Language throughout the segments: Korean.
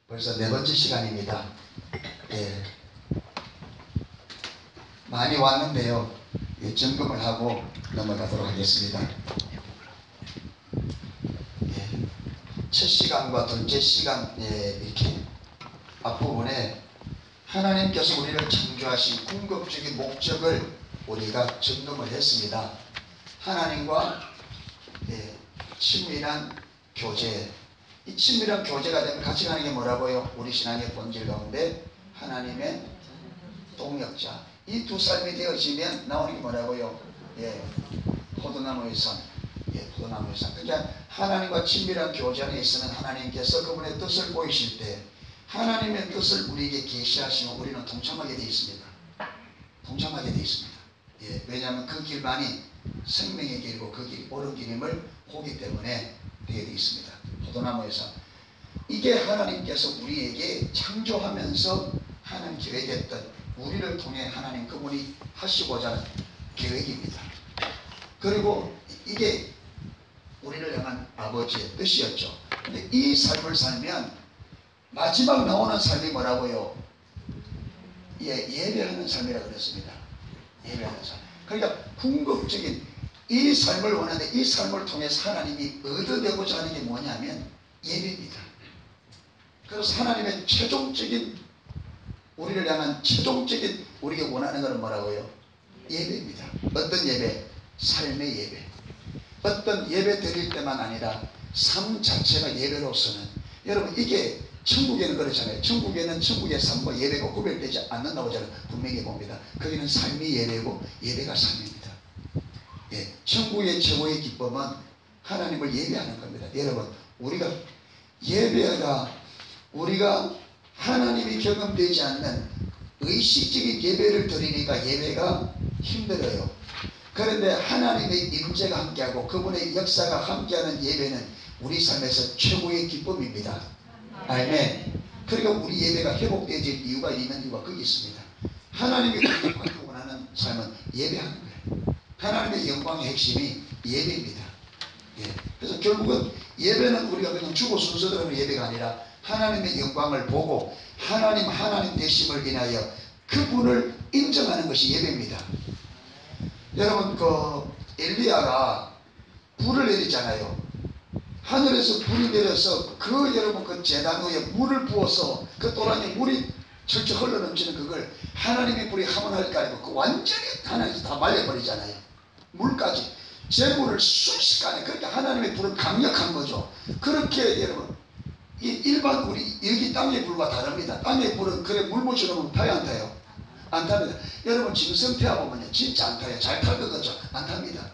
벌써 네 번째 시간입니다. 예. 많이 왔는데요. 예, 점검을 하고 넘어가도록 하겠습니다. 예. 첫 시간과 둘째 시간 이렇게 앞부분에 하나님께서 우리를 창조하신 궁극적인 목적을 우리가 점검을 했습니다. 하나님과 친밀한 교제. 이 친밀한 교제가 되면 같이 가는 게 뭐라고요? 우리 신앙의 본질 가운데 하나님의 동역자. 이 두 삶이 되어지면 나오는 게 뭐라고요? 포도나무의 삶. 포도나무의 삶. 그러니까 하나님과 친밀한 교제 안에 있으면 하나님께서 그분의 뜻을 보이실 때 하나님의 뜻을 우리에게 계시하시면 우리는 동참하게 되어 있습니다. 동참하게 되어 있습니다. 왜냐하면 그 길만이 생명의 길이고 그 길이 옳은 길임을 보기 때문에 되게 되어 있습니다. 포도나무에서 이게 하나님께서 우리에게 창조하면서 하나님 계획했던 우리를 통해 하나님 그분이 하시고자 하는 계획입니다. 그리고 이게 우리를 향한 아버지의 뜻이었죠. 근데 이 삶을 살면 마지막 나오는 삶이 뭐라고요? 예배하는 삶이라고 그랬습니다. 예배하는 삶. 그러니까 궁극적인 이 삶을 원하는데 이 삶을 통해서 하나님이 얻어내고자 하는 게 뭐냐면 예배입니다. 그래서 하나님의 최종적인 우리를 향한 최종적인 우리가 원하는 것은 뭐라고요? 예배입니다. 어떤 예배? 삶의 예배. 어떤 예배 드릴 때만 아니라 삶 자체가 예배로서는 여러분 이게 천국에는 그렇잖아요. 천국에는 천국의 삶과 예배가 구별되지 않는다고 저는 분명히 봅니다. 거기는 삶이 예배고 예배가 삶입니다. 천국의 최고의 기쁨은 하나님을 예배하는 겁니다. 여러분 우리가 예배가 우리가 하나님이 경험되지 않는 의식적인 예배를 드리니까 예배가 힘들어요. 그런데 하나님의 임재가 함께하고 그분의 역사가 함께하는 예배는 우리 삶에서 최고의 기쁨입니다. 아멘. 그러니까 우리 예배가 회복되어질 이유가 있는 이유가 거기 있습니다. 하나님이 우리가 받기 원하는 삶은 예배하는 거예요. 하나님의 영광의 핵심이 예배입니다. 그래서 결국은 예배는 우리가 그냥 주고 순서대로 예배가 아니라 하나님의 영광을 보고 하나님 되심을 인하여 그분을 인정하는 것이 예배입니다. 여러분 엘리야가 불을 내리잖아요. 하늘에서 불이 내려서 여러분 그 제단 위에 물을 부어서 그 또랑에 물이 철철 흘러넘치는 그걸 하나님의 불이 하모날까 아니고 완전히 하나님께서 다 말려버리잖아요. 물까지 재물을 순식간에. 그러니까 하나님의 불은 강력한 거죠. 그렇게 여러분 일반 우리 여기 땅의 불과 다릅니다. 땅의 불은 그래 물 묻혀놓으면 타요 안 타요? 안 탑니다. 여러분 짐승 태워보면요 진짜 안 타요. 잘 탈 것 같죠? 안 탑니다.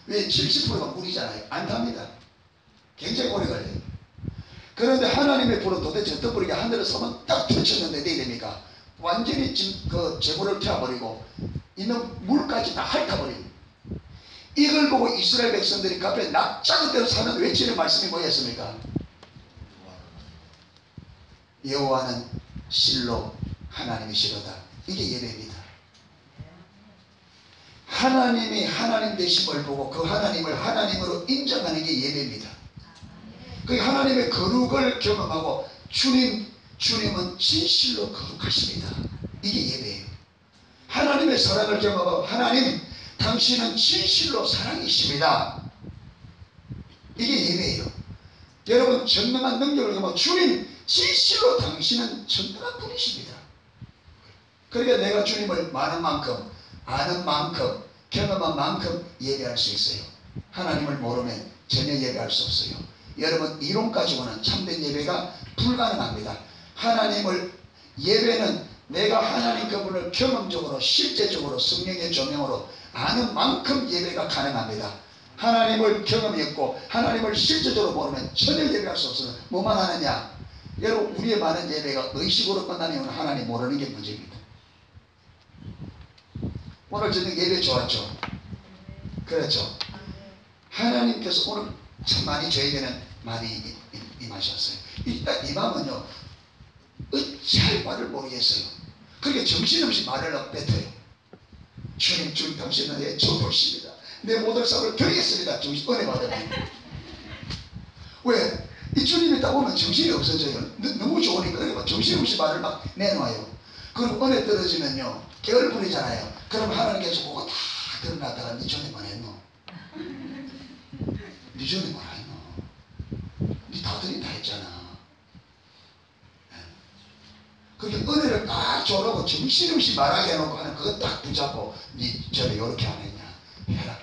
왜? 70%가 물이잖아요. 안 탑니다. 굉장히 오래 걸려요. 그런데 하나님의 불은 도대체 어떤 불이냐? 하늘에서 서면 딱 펼쳤는데 어떻게 됩니까? 완전히 그 재물을 태워버리고 있는 물까지 다 핥아버립니다. 이걸 보고 이스라엘 백성들이 갑자기 납작은 사는 외치는 말씀이 뭐였습니까? 여호와는 실로 하나님이시로다. 이게 예배입니다. 하나님이 하나님 되심을 보고 그 하나님을 하나님으로 인정하는 게 예배입니다. 그 하나님의 거룩을 경험하고 주님은 진실로 거룩하십니다. 이게 예배예요. 하나님의 사랑을 경험하고 하나님 당신은 진실로 사랑이십니다. 이게 예배예요. 여러분 전능한 능력을 경험하고 주님 진실로 당신은 전능한 분이십니다. 그러니까 내가 주님을 많은 만큼 아는 만큼 경험한 만큼 예배할 수 있어요. 하나님을 모르면 전혀 예배할 수 없어요. 여러분 이론 가지고는 참된 예배가 불가능합니다. 하나님을 예배는 내가 하나님 그분을 경험적으로 실제적으로 성령의 조명으로 아는 만큼 예배가 가능합니다. 하나님을 경험했고 하나님을 실제적으로 모르면 전혀 예배할 수 없어요. 뭐만 하느냐? 여러분 우리의 많은 예배가 의식으로 끝나는 하나님 모르는 게 문제입니다. 오늘 저녁 예배 좋았죠? 그렇죠? 하나님께서 오늘 참 많이 저에게는 많이 임하셨어요. 일단 임하면요 어찌할 말을 모르겠어요. 그렇게 정신없이 말을 뱉어요. 주님 당신은 내 전부십니다. 내 모든 삶을 드리겠습니다. 정신 은혜 받으면. 왜? 이 주님이 딱 보면 정신이 없어져요. 너무 좋으니까 그러니까 정신없이 말을 막 내놔요. 그럼 은혜 떨어지면요 게을 부리잖아요. 그럼 하나님께서 그거 다 드러났다가 니 전에 뭐 했노? 니 전에 뭐 했노? 니 다들이 다 했잖아. 그게 은혜를 딱 줘놓고 정신없이 말하게 해놓고 하는 그거 딱 붙잡고 니 전에 요렇게 안 했냐 해라.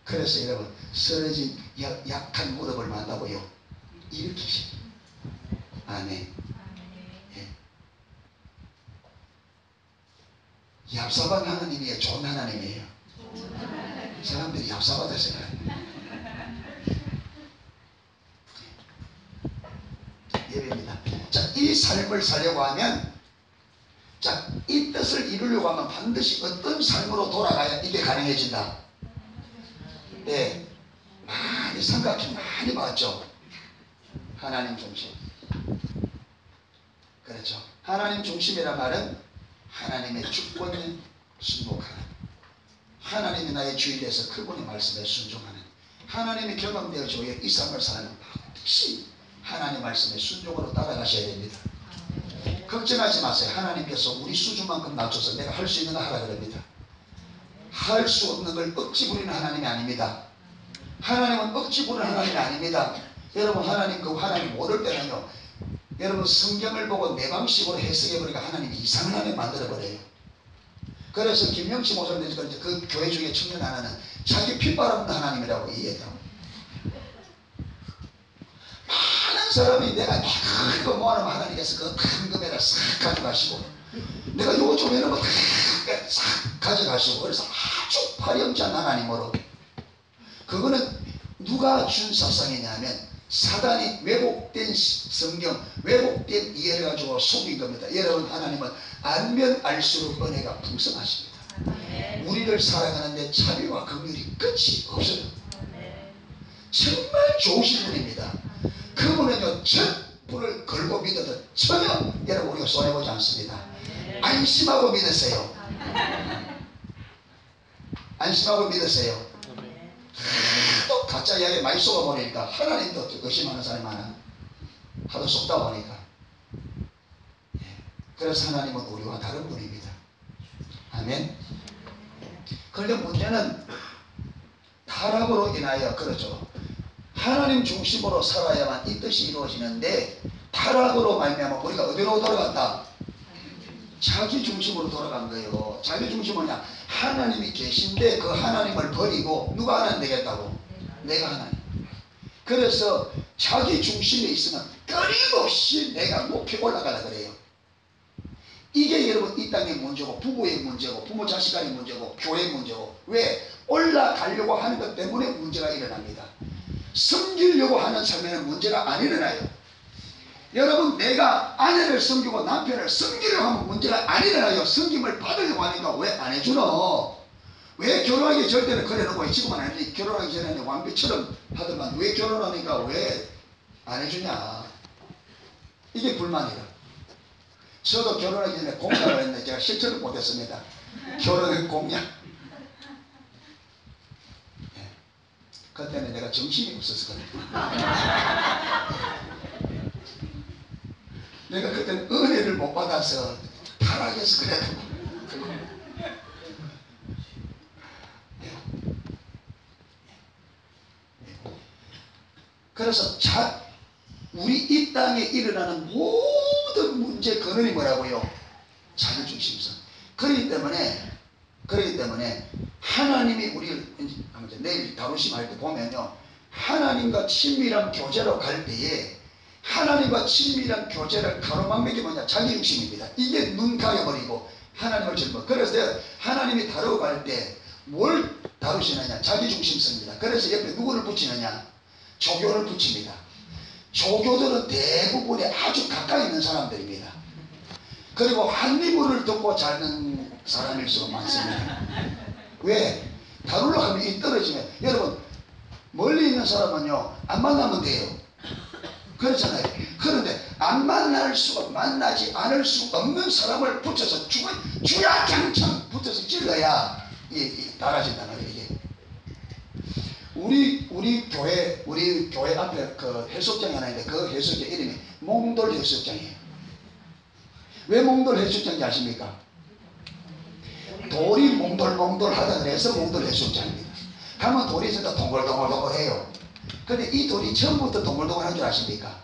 그래서 여러분 쓰러진 약한 무릎을 만나고요 일으키시. 아멘. 예. 얍삽한 하나님이에요, 좋은 하나님이에요? 사람들이 얍삽하다 생각해요. 예배입니다. 자, 이 삶을 살려고 하면, 자, 이 뜻을 이루려고 하면 반드시 어떤 삶으로 돌아가야 이게 가능해진다. 예, 많이 삼각형 많이 봤죠. 하나님 중심. 그렇죠. 하나님 중심이란 말은 하나님의 주권에 순복하는, 하나님이 나의 주인이 돼서 그분의 말씀에 순종하는, 하나님이 경험되어줘야 이 삶을 사는 반드시 하나님 말씀에 순종으로 따라가셔야 됩니다. 걱정하지 마세요. 하나님께서 우리 수준만큼 낮춰서 내가 할 수 있는 거 하라 그럽니다. 할 수 없는 걸 억지 부리는 하나님이 아닙니다. 하나님은 억지 부리는 하나님이 아닙니다. 여러분, 하나님 그 하나님 모를 때는요, 여러분 성경을 보고 내 방식으로 해석해버리니까 하나님이 이상한 하나님 만들어버려요. 그래서 김영치 목사님 그 교회 중에 청년 하나는 자기 핏바람 하나님이라고 이해했다고. 많은 사람이 내가 이거 모아놓으면 하나님께서 그 큰 금에다 싹 가져가시고, 내가 요거 좀 해놓으면 싹 가져가시고, 그래서 아주 파렴치한 하나님으로. 그거는 누가 준 사상이냐면 사단이 왜곡된 성경, 왜곡된 이해를 가지고 속인 겁니다. 여러분, 하나님은 알면 알수록 은혜가 풍성하십니다. 우리를 사랑하는데 자비와 긍휼이 끝이 없어요. 정말 좋으신 분입니다. 그분은요, 첫 불을 걸고 믿어도 전혀 여러분 우리가 손해보지 않습니다. 안심하고 믿으세요. 안심하고 믿으세요. 또 가짜 이야기 많이 쏘아보니까 하나님도 의심하는 사람이 많아. 하도 쏟다 보니까. 그래서 하나님은 우리와 다른 분입니다. 아멘. 그런데 문제는 타락으로 인하여, 그렇죠, 하나님 중심으로 살아야만 이 뜻이 이루어지는데, 타락으로 말미암아 우리가 어디로 돌아갔다? 자기 중심으로 돌아간 거예요. 자기 중심은 뭐냐? 하나님이 계신데 그 하나님을 버리고 누가 하나님 되겠다고? 내가 하나님. 그래서 자기 중심에 있으면 끊임없이 내가 높이 올라가라 그래요. 이게 여러분 이 땅의 문제고, 부부의 문제고, 부모 자식 간의 문제고, 교회의 문제고. 왜? 올라가려고 하는 것 때문에 문제가 일어납니다. 섬기려고 하는 삶에는 문제가 안 일어나요. 여러분, 내가 아내를 섬기고 남편을 섬기려고 하면 문제가 안 일어나요. 섬김을 받으려고 하니까 왜 안 해주노? 왜 결혼하기 전에는 그래놓고 지금은 안 해주니? 결혼하기 전에는 왕비처럼 하더만 왜 결혼하니까 왜 안 해주냐? 이게 불만이다. 저도 결혼하기 전에 공약을 했는데 제가 실천을 못했습니다. 결혼은 공약. 그때는 내가 정신이 없었거든요. 내가 그때는 은혜를 못 받아서 타락해서 그래도. 그래서 우리 이 땅에 일어나는 모든 문제 근원이 뭐라고요? 자기중심성. 그렇기 때문에 하나님이 우리를 내일 다루심 할 때 보면요, 하나님과 친밀한 교제로 갈 때에, 하나님과 친밀한 교제를 가로막는 게 뭐냐? 자기중심입니다. 이게 눈 가려버리고 하나님을 젊어. 그래서 하나님이 다루고 갈 때 뭘 다루시느냐? 자기중심성입니다. 그래서 옆에 누구를 붙이느냐? 조교를 붙입니다. 조교들은 대부분이 아주 가까이 있는 사람들입니다. 그리고 한 이불을 덮고 자는 사람일수록 많습니다. 왜? 다루려고 하면 이 떨어지면, 여러분 멀리 있는 사람은요 안 만나면 돼요. 그렇잖아요. 그런데 안 만나지 않을 수 없는 사람을 붙여서 주야장창 붙여서 찔러야 달아진단 말이에요. 이게 우리 교회 앞에 그 해수욕장이 하나 있는데 그 해수욕장 이름이 몽돌 해수욕장이에요. 왜 몽돌 해수욕장인지 아십니까? 돌이 몽돌몽돌 하다 그래서 몽돌 해수욕장입니다. 가면 돌이 진짜 동글동글동글해요. 근데 이 돌이 처음부터 동글동글한 줄 아십니까?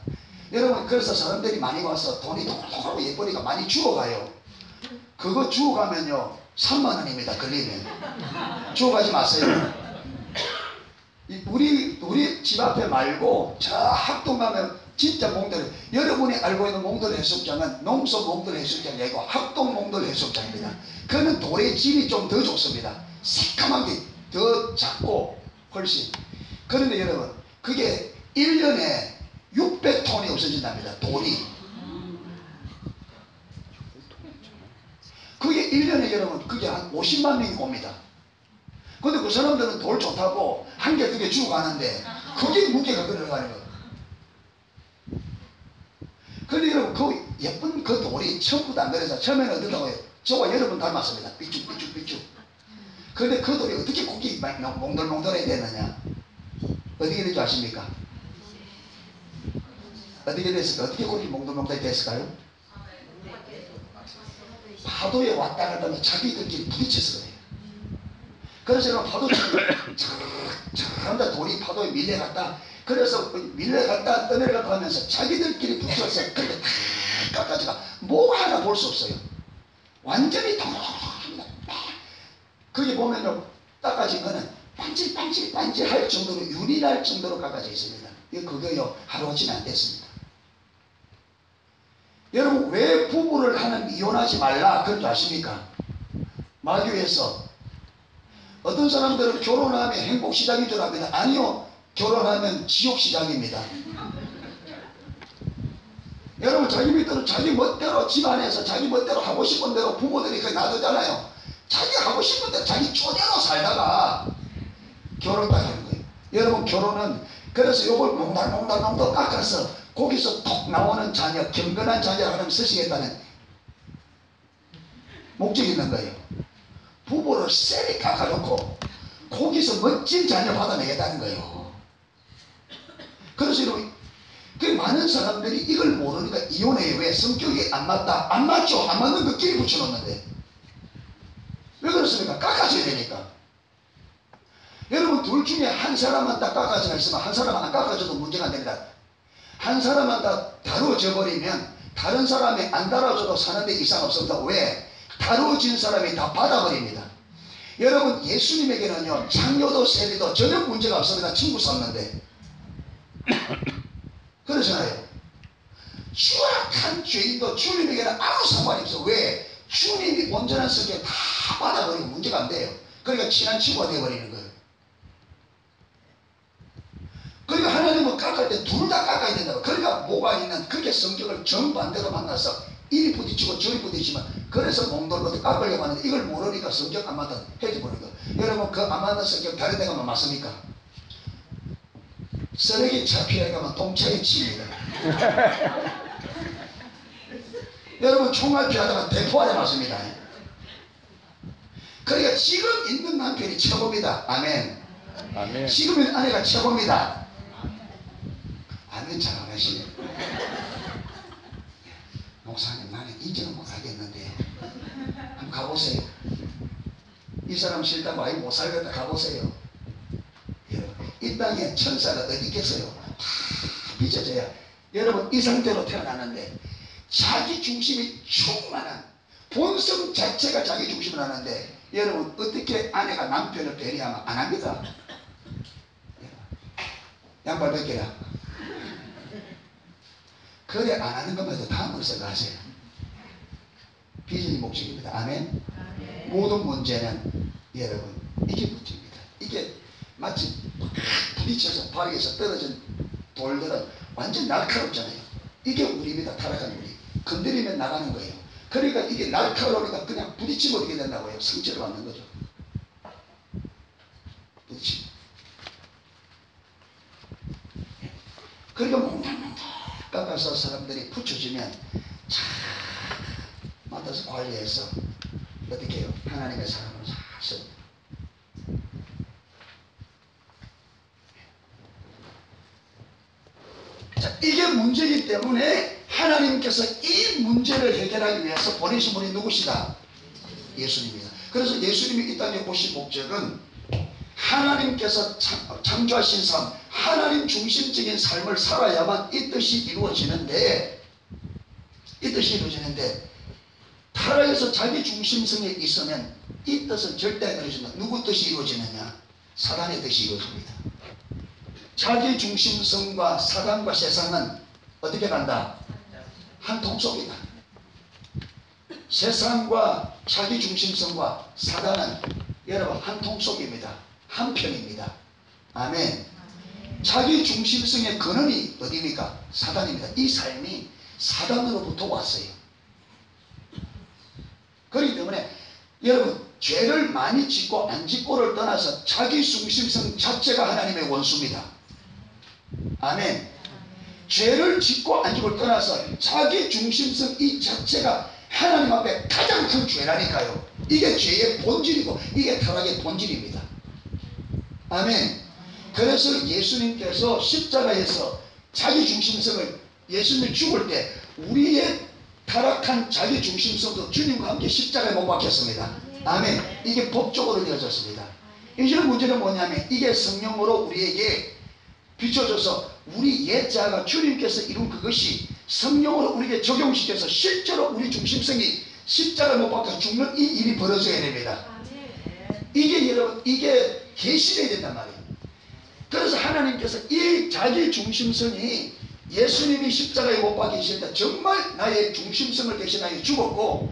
여러분, 그래서 사람들이 많이 와서 돈이 동글동글하고 예쁘니까 많이 주워가요. 그거 주워가면요 3만원입니다. 걸리면. 주워가지 마세요. 우리 집 앞에 말고 저 학동 가면 진짜 몽돌, 여러분이 알고 있는 몽돌 해수욕장은 농서 몽돌 해수욕장이 아니고 학동 몽돌 해수욕장입니다. 그는 돌의 질이 좀 더 좋습니다. 새까만 게 더 작고 훨씬. 그런데 여러분, 그게 1년에 600톤이 없어진답니다. 돌이. 그게 1년에 여러분, 그게 한 50만 명이 옵니다. 근데 그 사람들은 돌 좋다고 한 개, 두 개 주고 가는데 그게 무게가 들어가는 거예요. 근데 여러분, 그 예쁜 그 돌이 처음부터 안 그래서 처음에는 어떻다고 해요? 저와 여러분 닮았습니다. 삐죽삐죽삐죽. 근데 그 돌이 어떻게 곱게 몽돌몽돌해야 되느냐? 어떻게 될 줄 아십니까? 어떻게 됐을까? 어떻게 곱게 몽돌몽돌이 됐을까요? 파도에 왔다 갔다 하면 자기들끼리 부딪혀서 그래요. 그래서 여러분, 파도처럼 한다 돌이 파도에 밀려갔다. 그래서 밀려갔다 떠내려갔다 하면서 자기들끼리 부딪혀서 그렇게 다 깎아지가 뭐 하나 볼 수 없어요. 완전히 통통통통통. 거기 보면요, 깎아진 거는 반질반질반질할 정도로 윤이날 정도로 깎아져 있습니다. 그거요 하루아침에 안 됐습니다. 여러분, 왜 부부를 하는 이혼하지 말라 그런 줄 아십니까? 마귀에서 어떤 사람들은 결혼하면 행복 시작인 줄 압니다. 아니요, 결혼하면 지옥 시작입니다. 여러분, 자기 밑으로 자기 멋대로 집안에서 자기 멋대로 하고 싶은 대로 부모들이 그렇게 놔두잖아요. 자기 하고 싶은 대로 자기 쪼대로 살다가 결혼 딱 하는 거예요. 여러분, 결혼은 그래서 요걸 몽달몽달 깎아서 거기서 톡 나오는 자녀, 경건한 자녀를 하나님 쓰시겠다는 목적이 있는 거예요. 부부를 세리 깎아놓고 거기서 멋진 자녀 받아내겠다는 거예요. 그래서 여러분, 그 많은 사람들이 이걸 모르니까 이혼해요. 왜? 성격이 안 맞다. 안 맞죠? 안 맞는 거 끼리 붙여놓는데. 왜 그렇습니까? 깎아줘야 되니까. 여러분, 둘 중에 한 사람만 딱 깎아져 있으면 한 사람은 안 깎아줘도 문제가 안 됩니다. 한 사람만 다 다루어져 버리면 다른 사람이 안 다뤄줘도 사는데 이상 없습니다. 왜? 다루어진 사람이 다 받아버립니다. 여러분, 예수님에게는요 장녀도 세리도 전혀 문제가 없습니다. 친구 삼는데. 그러잖아요. 추악한 죄인도 주님에게는 아무 상관이 없어. 왜? 주님이 온전한 성격 다 받아버리고 문제가 안 돼요. 그러니까 친한 친구가 되어버리는 거예요. 그러니까 하나님은 깎을 때 둘 다 깎아야 된다고. 그러니까 뭐가 있는 그게 성격을 정반대로 만나서 이리 부딪히고 저리 부딪히면 그래서 몽돌부터 깎으려고 하는데 이걸 모르니까 성격 안 맞다 해줘버리는 거예요. 여러분, 그 안 맞는 성격 다른 데 가면 맞습니까? 쓰레기 차 피해 가면 똥차에 치입니다. 여러분, 총알 피하다가 대포알에 맞습니다. 그러니까 지금 있는 남편이 최고입니다. 아멘. 아멘. 지금 있는 아내가 최고입니다. 아멘. 잘 안 하시네. 목사님, 나는 인정은 못하겠는데 한번 가보세요. 이 사람 싫다고 아예 못 살겠다 가보세요. 이 땅에 천사가 어디 있겠어요? 다 빚어져야. 여러분, 이 상태로 태어나는데 자기 중심이 충만한 본성 자체가 자기 중심을 하는데 여러분, 어떻게 아내가 남편을 배려하면 안 합니다. 양발 벗겨라. 그래 안 하는 것만 해도 다음으로 생각하세요. 비전이 목적입니다. 아멘. 아멘. 모든 문제는 여러분 이게 문제입니다. 이게 마치 부딪혀서 바닥에서 떨어진 돌들은 완전 날카롭잖아요. 이게 우리입니다. 타락한 우리. 건드리면 나가는 거예요. 그러니까 이게 날카로우니까 그냥 부딪히면 어떻게 된다고요? 상처를 받는 거죠. 부딪히면. 그러니까 몽땅몽땅 깎아서 사람들이 붙여주면 잘 맡아서 관리해서 어떻게 해요? 하나님의 사람을 잘 씁니다. 이게 문제이기 때문에 하나님께서 이 문제를 해결하기 위해서 보내신 분이 누구시다? 예수님입니다. 그래서 예수님이 이 땅에 오신 목적은 하나님께서 창조하신 삶, 하나님 중심적인 삶을 살아야만 이 뜻이 이루어지는데, 타락해서 자기 중심성에 있으면 이 뜻은 절대 안 이루어진다. 누구 뜻이 이루어지느냐? 사단의 뜻이 이루어집니다. 자기 중심성과 사단과 세상은 어떻게 간다? 한 통 속이다. 세상과 자기 중심성과 사단은 여러분 한 통 속입니다. 한 편입니다. 아멘. 자기 중심성의 근원이 어디입니까? 사단입니다. 이 삶이 사단으로부터 왔어요. 그렇기 때문에 여러분 죄를 많이 짓고 안 짓고를 떠나서 자기 중심성 자체가 하나님의 원수입니다. 아멘. 죄를 짓고 안 짓고를 떠나서 자기 중심성 이 자체가 하나님 앞에 가장 큰 죄라니까요. 이게 죄의 본질이고 이게 타락의 본질입니다. 아멘. 그래서 예수님께서 십자가에서 자기 중심성을, 예수님이 죽을 때 우리의 타락한 자기 중심성도 주님과 함께 십자가에 못 박혔습니다. 아멘. 이게 법적으로 되어졌습니다. 이제는 문제는 뭐냐면 이게 성령으로 우리에게 비춰져서 우리 옛자가 주님께서 이룬 그것이 성령으로 우리에게 적용시켜서 실제로 우리 중심성이 십자가에 못 박혀 죽는 이 일이 벌어져야 됩니다. 이게 여러분 이게 계시되어야 된단 말이에요. 그래서 하나님께서 이 자기 중심성이 예수님이 십자가에 못 박히실 때 정말 나의 중심성을 대신하여 죽었고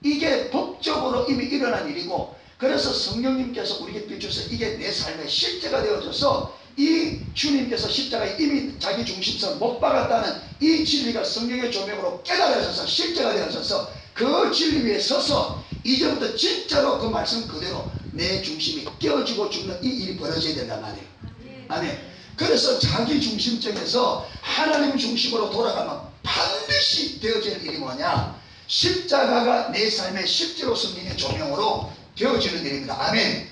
이게 법적으로 이미 일어난 일이고, 그래서 성령님께서 우리에게 비춰서 이게 내 삶의 실제가 되어져서 이 주님께서 십자가에 이미 자기 중심성을 못 박았다는 이 진리가 성령의 조명으로 깨달아져서 실제가 되어져서 그 진리 위에 서서 이제부터 진짜로 그 말씀 그대로 내 중심이 깨어지고 죽는 이 일이 벌어져야 된단 말이에요. 아멘. 그래서 자기 중심적에서 하나님 중심으로 돌아가면 반드시 되어지는 일이 뭐냐? 십자가가 내 삶의 실제로 성령의 조명으로 되어지는 일입니다. 아멘.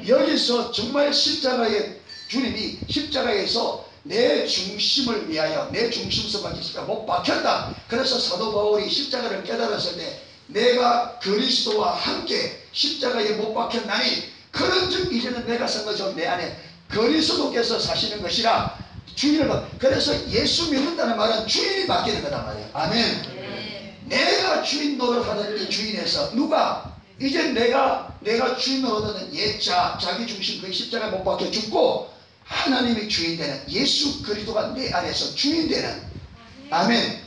여기서 정말 십자가의 주님이 십자가에서 내 중심을 위하여 내 중심성을 십자가 못 박혔다. 그래서 사도 바울이 십자가를 깨달았을 때 내가 그리스도와 함께 십자가에 못 박혔나니 그런즉 이제는 내가 산 것처럼 내 안에 그리스도께서 사시는 것이라. 주인을, 그래서 예수 믿는다는 말은 주인이 바뀌는 거단 말이에요. 아멘. 내가 주인 노릇하던 이 주인에서 누가 이제 내가 주인 노릇하던 옛자 자기 중심 그 십자가에 못 박혀 죽고 하나님이 주인 되는 예수 그리스도가 내 안에서 주인 되는, 아멘,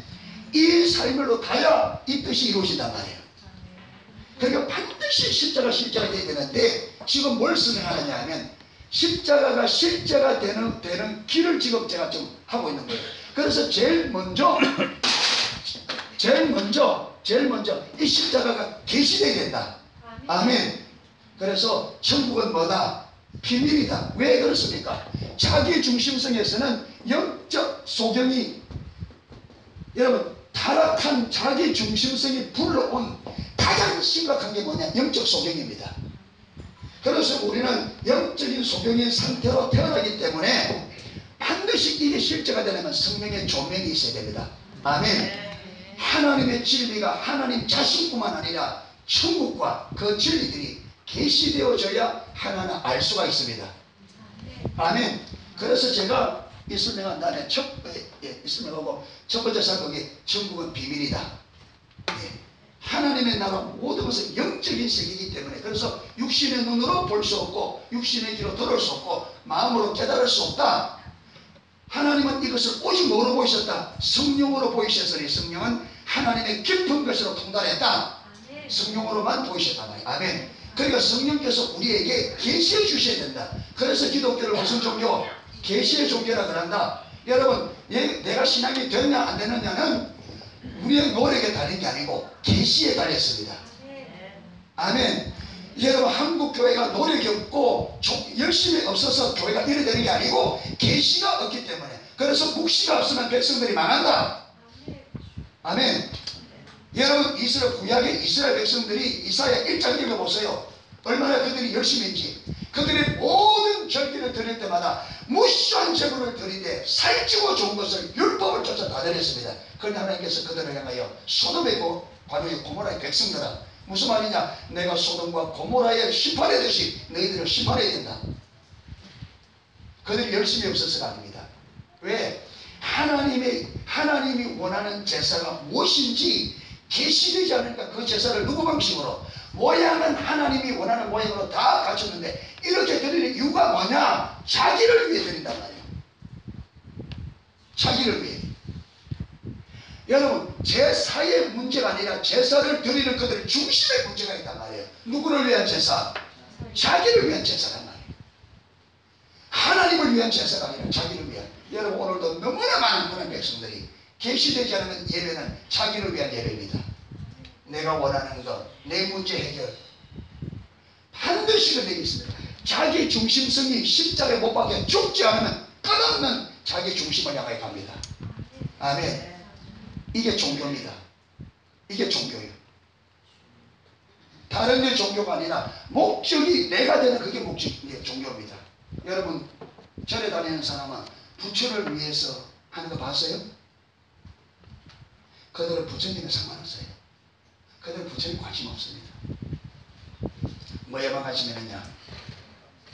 이 삶으로 가야 이 뜻이 이루어진단 말이에요. 그러니까 반드시 십자가 실제가 되어야 되는데 지금 뭘 설명하느냐 하면 십자가가 실제가 되는 길을 지금 제가 좀 하고 있는 거예요. 그래서 제일 먼저 이 십자가가 계시되어야 된다. 아멘. 그래서 천국은 뭐다? 비밀이다. 왜 그렇습니까? 자기 중심성에서는 영적 소경이, 여러분 타락한 자기 중심성이 불러온 가장 심각한 게 뭐냐? 영적 소경입니다. 그래서 우리는 영적인 소경인 상태로 태어나기 때문에 반드시 이게 실제가 되려면 성령의 조명이 있어야 됩니다. 아멘. 하나님의 진리가 하나님 자신뿐만 아니라 천국과 그 진리들이 계시되어져야 하나는 알 수가 있습니다. 아멘. 그래서 제가 이 설명한 다음에 설명하고 첫 번째 사역이 천국은 비밀이다. 하나님의 나라 모든 것은 영적인 세계이기 때문에, 그래서 육신의 눈으로 볼 수 없고 육신의 귀로 들을 수 없고 마음으로 깨달을 수 없다. 하나님은 이것을 오직 뭐로 보이셨다? 성령으로 보이셨으니 성령은 하나님의 깊은 것으로 통달했다. 성령으로만 보이셨단 말이에요. 아멘. 그러니까 성령께서 우리에게 계시해 주셔야 된다. 그래서 기독교를 무슨 종교? 계시의 종교라 그런다. 여러분, 내가 신앙이 되느냐 안 되느냐는 우리의 노력에 달린 게 아니고 계시에 달렸습니다. 아멘. 여러분, 한국 교회가 노력이 없고 열심히 없어서 교회가 이래 되는 게 아니고 계시가 없기 때문에, 그래서 묵시가 없으면 백성들이 망한다. 아멘. 여러분, 구약의 이스라엘 백성들이 이사야 1장 읽어보세요. 얼마나 그들이 열심히 했지. 그들의 모든 절기를 드릴 때마다 무시한 제물을 드리되 살찌고 좋은 것을 율법을 쫓아 다 드렸습니다. 그런데 하나님께서 그들을 향하여 소돔의 바로 고모라의 백성들아, 무슨 말이냐, 내가 소돔과 고모라의 심판하듯이 너희들을 심판해야 된다. 그들이 열심히 없어서가 아닙니다. 왜? 하나님이 원하는 제사가 무엇인지 계시되지 않으니까 그 제사를 누구 방식으로, 모양은 하나님이 원하는 모양으로 다 갖췄는데 이렇게 드리는 이유가 뭐냐? 자기를 위해 드린단 말이에요. 자기를 위해. 여러분, 제사의 문제가 아니라 제사를 드리는 그들의 중심의 문제가 있단 말이에요. 누구를 위한 제사? 자기를 위한 제사란 말이에요. 하나님을 위한 제사가 아니라 자기를 위한. 여러분, 오늘도 너무나 많은 그런 백성들이 계시되지 않으면 예배는 자기를 위한 예배입니다. 내가 원하는 것, 내 문제 해결, 반드시 그들이 있습니다. 자기 중심성이 십자가에 못 박혀 죽지 않으면 끝없는 자기 중심을 향해 갑니다. 아멘. 이게 종교입니다. 이게 종교예요. 다른 게 종교가 아니라 목적이 내가 되는 그게 목적이 종교입니다. 여러분, 절에 다니는 사람은 부처를 위해서 하는 거 봤어요? 그들은 부처님에 상관없어요. 그들은 부처님 관심 없습니다. 뭐에만 관심이 있느냐?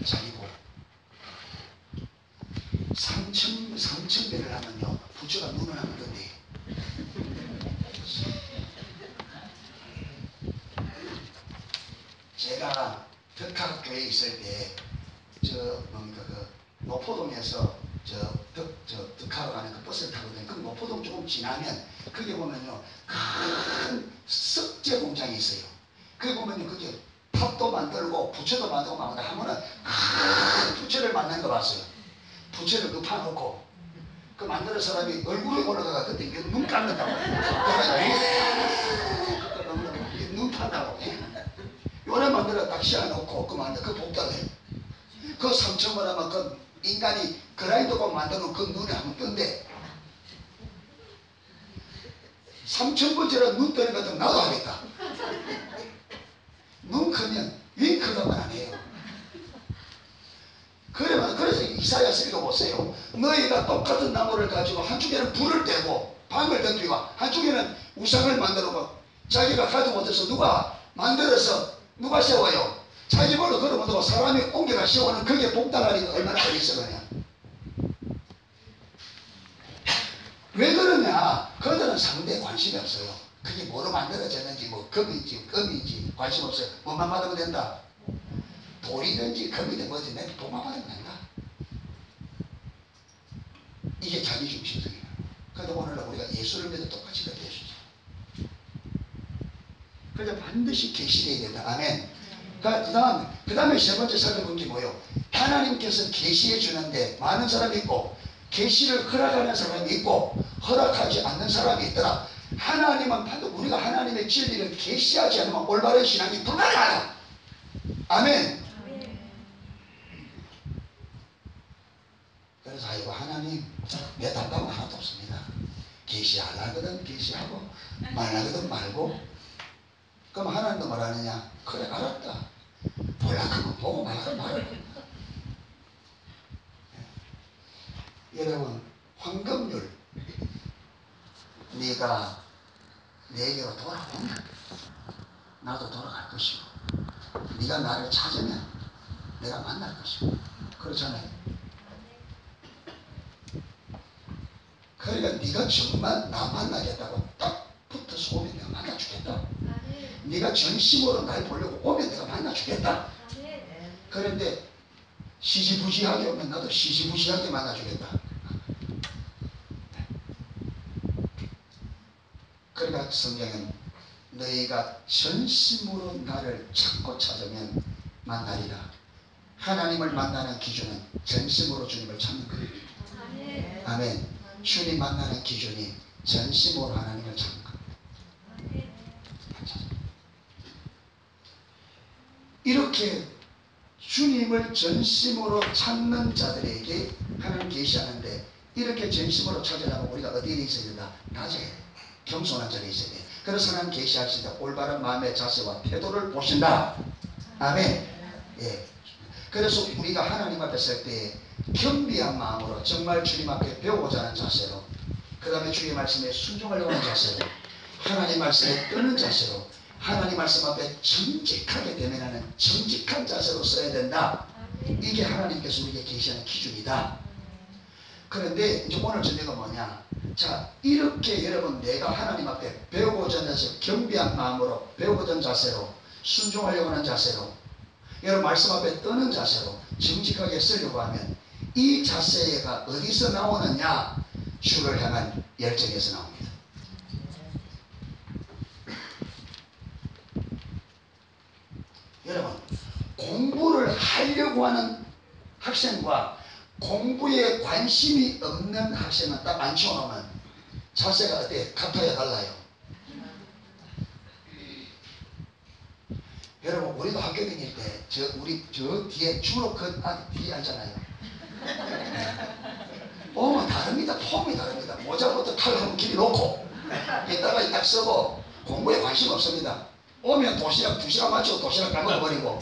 자기 복. 3,000배를 하면요, 부처가 눈을 하면 된대. 제가 덕학교에 있을 때, 노포동에서 덕학을 가는 그 버스를 타거든요. 그 노포동 조금 지나면, 거기 보면요, 큰 석재 공장이 있어요. 거기 보면요, 그게 탑도 만들고, 부채도 만들고, 막 하면은 큰 부채를 만드는 거 봤어요. 부채를 그 파놓고, 그 만드는 사람이 얼굴에 올라가가 그때 눈 감는다고. 눈 판다고. 요래 만들어 딱 씌워놓고 그 만들 그 복당해. 그 3,000원 하면 그 인간이 그라인더고 만드는 그 눈에 한번 뜬대. 3,000번째로 눈 뜨는 것도 나도 하겠다. 눈 크면 윙크가만 안 해요. 그래서 이사야서 읽어보세요. 너희가 똑같은 나무를 가지고 한쪽에는 불을 떼고 방을 던지고 한쪽에는 우상을 만들고, 자기가 가지 못해서 누가 만들어서 누가 세워요? 자기 벌로 걸어보고 사람이 옮겨가 세우는 그게 복당하니까 얼마나 어리서 그냐. 왜 그러냐? 그들은 상대에 관심이 없어요. 그게 뭐로 만들어졌는지, 뭐 금인지 관심 없어요. 뭐만 받으면 된다. 돌이든지 금이든 뭐든 내가 돈만 받으면 된다. 이게 자기 중심성이에요. 그런데 오늘날 우리가 예수를 믿어 똑같이 그렇게 해주죠. 그래서 반드시 계시되어야 된다. 아멘. 그 다음에 세 번째 살펴본 게 뭐예요? 하나님께서 계시해 주는데 많은 사람이 있고, 계시를 허락하는 사람이 있고, 허락하지 않는 사람이 있더라. 하나님은 반드시 우리가 하나님의 진리를 계시하지 않으면 올바른 신앙이 불가능하다. 아멘. 그래서 아이고 하나님, 내 답답은 하나도 없습니다. 계시하려거든 계시하고, 말하거든 말고. 그럼 하나님도 말하느냐? 그래 알았다. 보려고 보고 말하고 말하고. 여러분, 황금률, 네가 내게로 돌아오면 나도 돌아갈 것이고, 네가 나를 찾으면 내가 만날 것이고. 그렇잖아요. 그러니까 네가 정말 나 만나겠다고 딱 붙어서 오면 내가 만나주겠다. 네가 전심으로 날 보려고 오면 내가 만나주겠다. 그런데 시시부시하게 오면 나도 시시부시하게 만나주겠다. 그러니까 성경은 너희가 전심으로 나를 찾고 찾으면 만나리라. 하나님을 만나는 기준은 전심으로 주님을 찾는 거예요. 아멘. 주님 만나는 기준이 전심으로 하나님을 찾는 겁니다. 이렇게 주님을 전심으로 찾는 자들에게 하나님 계시하는데, 이렇게 전심으로 찾으려면 우리가 어디에 있어야 된다? 낮에 겸손한 자리에 있어야 돼. 그래서 하나님 계시하실 때 올바른 마음의 자세와 태도를 보신다. 아멘. 예. 그래서 우리가 하나님 앞에 설 때 겸비한 마음으로 정말 주님 앞에 배우고자 하는 자세로, 그 다음에 주의 말씀에 순종하려고 하는 자세로, 하나님 말씀에 뜨는 자세로, 하나님 말씀 앞에 정직하게 대면하는 정직한 자세로 써야 된다. 이게 하나님께서 우리에게 계시하는 기준이다. 그런데 이제 오늘 저녁은 뭐냐, 자, 이렇게 여러분 내가 하나님 앞에 배우고자 하는 자세로, 겸비한 마음으로 배우고자 하는 자세로, 순종하려고 하는 자세로, 여러분 말씀 앞에 뜨는 자세로 정직하게 쓰려고 하면 이 자세가 어디서 나오느냐? 주를 향한 열정에서 나옵니다. 여러분, 공부를 하려고 하는 학생과 공부에 관심이 없는 학생은 딱 앉혀놓으면 자세가 어때요? 같아야 달라요? 여러분, 우리도 학교 다닐 때 우리 저 뒤에 주로 그 뒤에 앉잖아요. 다릅니다. 폼이 다릅니다. 모자부터 털 길이 놓고 이따가 딱 쓰고 공부에 관심 없습니다. 오면 도시락 2시간 맞추고 도시락 까먹어버리고,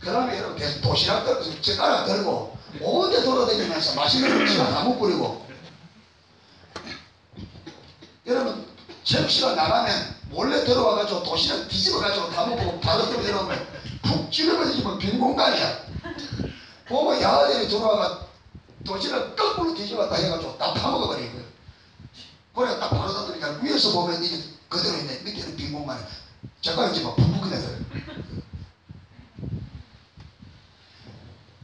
그 다음에 여러분 계속 도시락 젓가락 들고 온데 돌아다니면서 맛있는 음식을 다 못 부리고, 여러분 체육시간 나가면 몰래 들어와가지고 도시락 뒤집어가지고 다 먹고 바로 또 여러분 푹 찌르면서 빈 공간이야. 보고 야아들이 들어와가 도시락 거꾸로 뒤집었다 해가지고 다 파먹어버린 거예요. 그래 딱 바로 닫으니까 위에서 보면 이게 그대로 있네. 밑에는 빈 공간에 젓가락 이제 막 푹푹 내더래.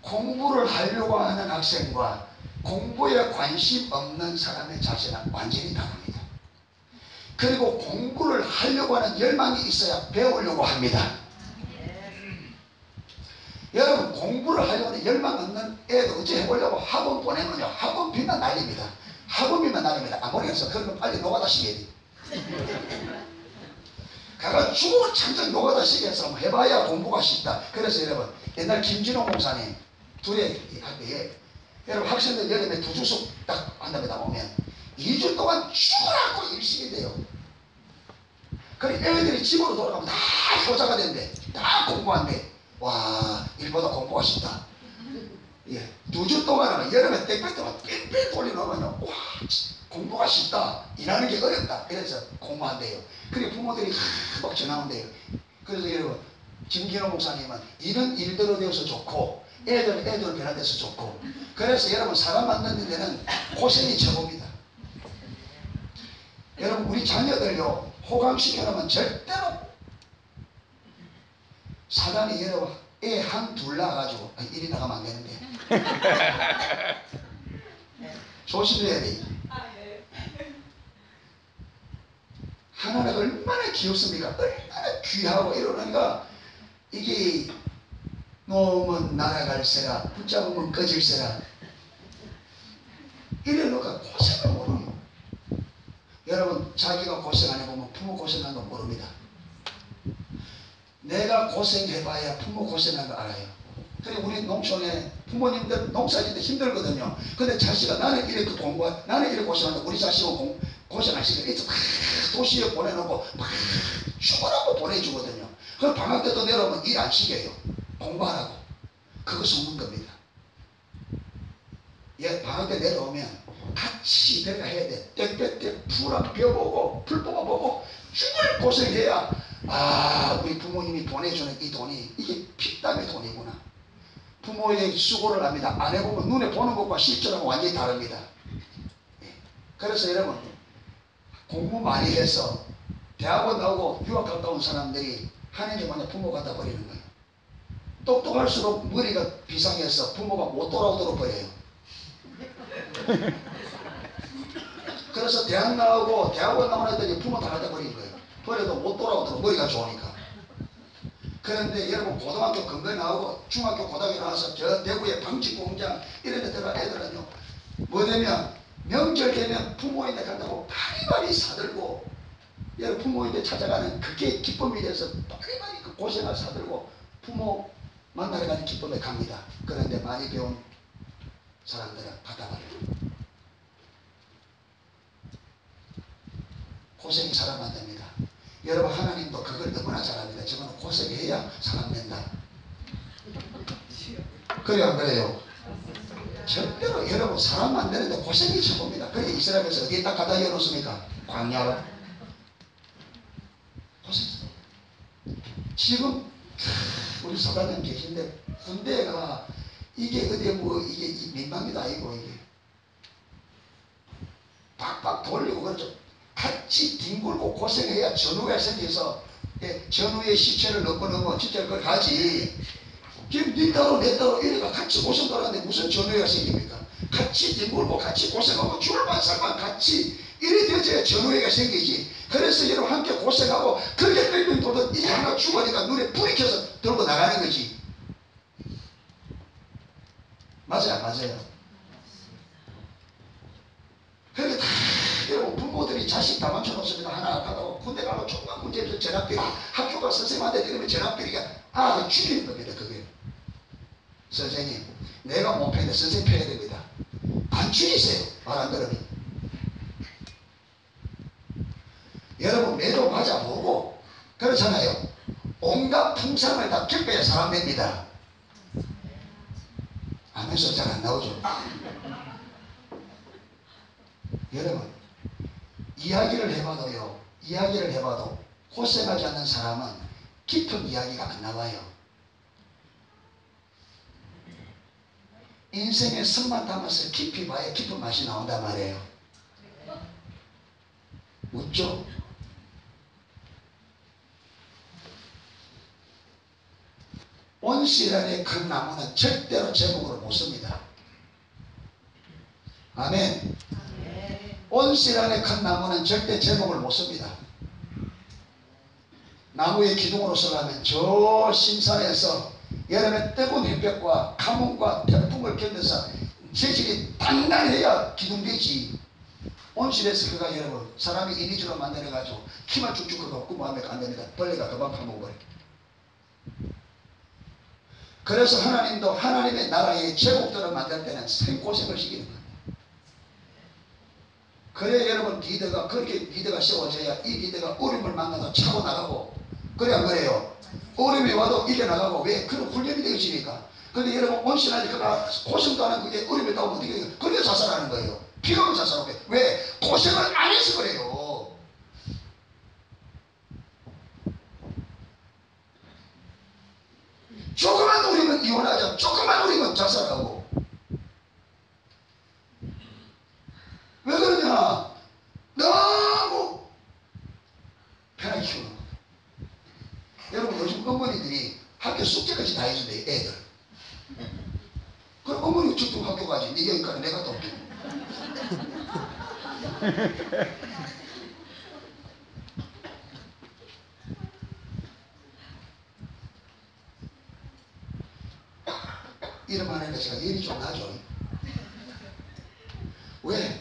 공부를 하려고 하는 학생과 공부에 관심 없는 사람의 자세는 완전히 다릅니다. 그리고 공부를 하려고 하는 열망이 있어야 배우려고 합니다. 여러분, 공부를 하려고 하는 열망 없는 애들 어째 해보려고 학원 보내면요, 학원비만 날립니다. 학원비만 날립니다. 아무리 해서 그러면 빨리 노가다 시켜야 돼. 가가 죽어 창작 노가다 시켜서 한번 해봐야 공부가 쉽다. 그래서 여러분, 옛날 김진호 목사님 둘의 학교에 여러분 학생들 여름에 2주씩 딱 한답니다. 오면 2주 동안 죽으라고 일식이 돼요. 그래 애들이 집으로 돌아가면 다 효자가 된대. 다 공부한대. 와, 일보다 공부가 쉽다. 예, 2주 동안은 여름에 땡볕에만 뺑뺑 돌려놓으면 와, 공부가 쉽다. 일하는 게 어렵다. 그래서 공부한대요. 그래 부모들이 막 전화온대요. 그래서 여러분, 김기호 목사님은 일은 일대로 되어서 좋고 애들은 애대로 변화돼서 좋고, 그래서 여러분 사람 만드는 데는 고생이 최고입니다. 여러분, 우리 자녀들요 호강시켜놓으면 절대로 사단이 여러분 애 한 둘 낳아가지고 이리 나가면 안 되는데 조심해야 돼. 하나가 얼마나 귀엽습니까? 얼마나 귀하고 이러는가. 이게 놓으면 날아갈세라 붙잡으면 꺼질세라 이래놓고 고생을 모르는. 여러분, 자기가 고생 안 해보면 부모 고생한 거 모릅니다. 내가 고생해봐야 부모 고생한 거 알아요. 그리고 우리 농촌에 부모님들 농사짓는데 힘들거든요. 근데 자식아 나는 이렇게 나는 이렇게 고생하는데 우리 자식은 고생 안 시키고 이렇게 막 도시에 보내놓고 막 죽으라고 보내주거든요. 그럼 방학 때도 내려오면 일 안 시켜요. 공부하라고. 그거 속는 겁니다. 예, 방학 때 내려오면 같이 내가 해야 돼. 땡볕에 풀 벼보고 풀 뽑아보고 죽을 고생해야 우리 부모님이 보내주는 이 돈이 이게 피땀의 돈이구나. 부모의 수고를 합니다. 안 해보면 눈에 보는 것과 실전하고 완전히 다릅니다. 예. 그래서 여러분, 공부 많이 해서 대학원 나오고 유학 갔다 온 사람들이 하는 게 뭐냐, 부모 갖다 버리는 거예요. 똑똑할수록 머리가 비상해서 부모가 못 돌아오도록 버려요. 그래서 대학원 나온 애들이 부모 다 갖다 버린 거예요. 버려도 못 돌아오도록 머리가 좋으니까. 그런데 여러분, 고등학교 근거에 나오고 중학교 고등학교 나와서 저 대구의 방직공장 이런 데 들어간 애들은요, 뭐 되면 명절 되면 부모인데 간다고 바리바리 사들고, 여러분 부모인데 찾아가는 그게 기쁨이 돼서 바리바리 그 고생을 사들고 부모 만나러 가는 기쁨에 갑니다. 그런데 많이 배운 사람들은 받아버려요. 고생이 사람 만듭니다. 여러분, 하나님도 그걸 너무나 잘합니다. 저거는 고생해야 사람 된다. 그래요 안 그래요? 절대로 여러분 사람 만드는데 고생이 최고입니다. 그래 이스라엘에서 어디에 딱 갖다 열어놓습니까? 광야로. 고생했어. 지금 우리 사단장 계신데 군대가 이게 어디 뭐 이게 민방위도 아니고 이게 박박 돌리고 그렇죠. 같이 뒹굴고 고생해야 전우가 생겨서 전우의 시체를 넘어 진짜 그걸 가지. 지금 네 따로 내 따로 이래가 같이 고생 돌았는데 무슨 전우가 생깁니까? 같이 뒹굴고 같이 고생하고 줄만살만 같이 이래 되어져야 전우회가 생기지. 그래서 여러분 함께 고생하고 그렇게 뺑뺑 돌던 이게 하나 죽으니까 눈에 불이 켜서 들고 나가는 거지. 맞아요 맞아요. 그렇게 다 여러분 부모들이 자식 다 맞춰놓습니다. 하나 가다가 군대 가고 조그만 문제에서 전학비리 학교가 선생님한테 들으면 전학비리가 죽이는 겁니다. 그게 선생님 내가 못 패는데 선생님 패야 됩니다. 안 죽이세요. 말 안 들으면. 여러분 매도 맞아보고 그렇잖아요. 온갖 풍상을 다 겪어야 사람 됩니다. 하면서 잘 안 나오죠. 여러분 이야기를 해봐도 고생하지 않는 사람은 깊은 이야기가 안 나와요. 인생의 선만 담아서 깊이 봐야 깊은 맛이 나온단 말이에요. 웃죠? 온실안의 큰 나무는 절대로 제목으로 못 씁니다. 아멘. 온실안의 큰 나무는 절대 제목을 못 씁니다. 나무의 기둥으로 쓰려면 저 신산에서 여름의 뜨거운 햇볕과 가뭄과 태풍을 견뎌서 재질이 단단해야 기둥되지. 온실에서 그가 여러분 사람이 이미지로 만들어가지고 키만 쭉쭉 긁고 구멍하면 안 됩니다. 벌레가 금방 파먹어버려. 그래서 하나님도 하나님의 나라의 제국들을 만들 때는 생고생을 시키는 겁니다. 그래 여러분 리더가 그렇게 리더가 세워져야 이 리더가 어려움을 만나서 차고 나가고 그래 안 그래요? 어려움이 와도 이겨나가고 왜? 그런 훈련이 되어지니까. 근데 여러분 온실안에 그가 고생도 하는 그게 어려움이 나오면 어떻게 돼요? 그게 자살하는 거예요. 피가 자살하고 왜? 고생을 안 해서 그래요. 조금만 우리면 이혼하자. 조금만 우리면 자살하고. 왜 그러냐? 너무 편하게 키우는 거예요. 여러분 요즘 어머니들이 학교 숙제까지 다 해준대요. 애들. 그럼 어머니가 직접 학교 가지. 네 여기까지 내가 또 올게. 이런 말 하니까 제가 열이 좀 나죠. 왜?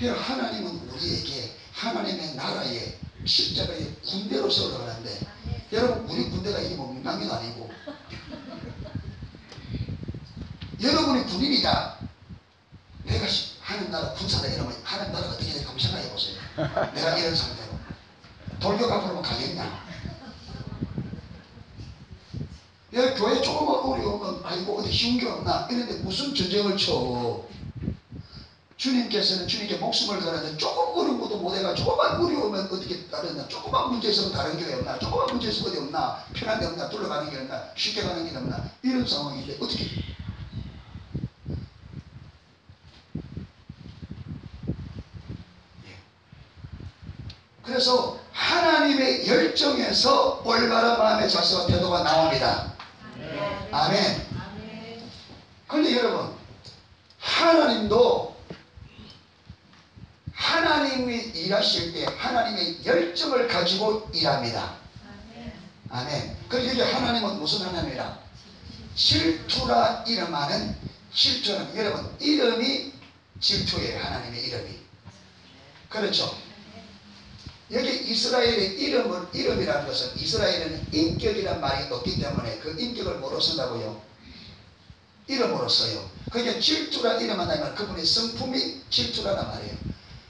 하나님은 우리에게 하나님의 나라에 십자가의 군대로 세우려고 하는데 여러분 우리 군대가 이게 뭐 민방위도 아니고 여러분이 군인이다. 내가 하나님 나라 군사다 이러면 하나님 나라가 어떻게 될까 한번 생각해 보세요. 내가 이런 상태로 돌격하면 가겠냐. 여기 교회 조금만 어려우면 아이고 어디 쉬운 게 없나 이런데 무슨 전쟁을 쳐. 주님께서는 주님께 목숨을 걸었는데 조금 어려운 것도 못해가 조금만 어려우면 어떻게 다르나. 조금만 문제 있으면 다른 교회 없나. 조금만 문제 있으면 어디 없나. 편한 데 없나. 둘러가는 게 없나. 쉽게 가는 게 없나. 이런 상황인데 어떻게 그래서 하나님의 열정에서 올바른 마음의 자세와 태도가 나옵니다. 아멘. 그런데 여러분 하나님도 하나님이 일하실 때 하나님의 열정을 가지고 일합니다. 아멘. 그래서 여기 하나님은 무슨 하나님이라? 질투라 이름하는 질투는 여러분 이름이 질투예요. 하나님의 이름이. 그렇죠. 여기 이스라엘의 이름이라는 것은 이스라엘에는 인격이란 말이 없기 때문에 그 인격을 뭐로 쓴다고요? 이름으로 써요. 그게 질투라 이름한다면 그분의 성품이 질투라는 말이에요.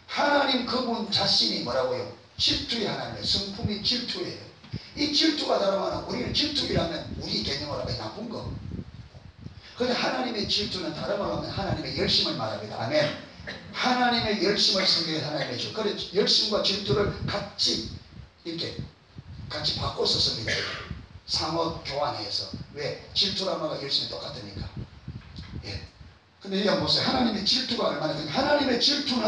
하나님 그분 자신이 뭐라고요? 질투의 하나님의 성품이 질투예요. 이 질투가 다르면 우리는 질투이라면 우리 개념으로 나쁜 거. 근데 하나님의 질투는 다른 말로 하면 하나님의 열심을 말합니다. 아멘. 하나님의 열심을 성경에 하나님의 질. 그래 열심과 질투를 같이 이렇게 같이 바꿔서 씁니다. 상호 교환해서. 왜? 질투란 말과 열심이 똑같으니까. 예. 근데 여기 한번 보세요. 하나님의 질투가 얼마나 큰, 하나님의 질투는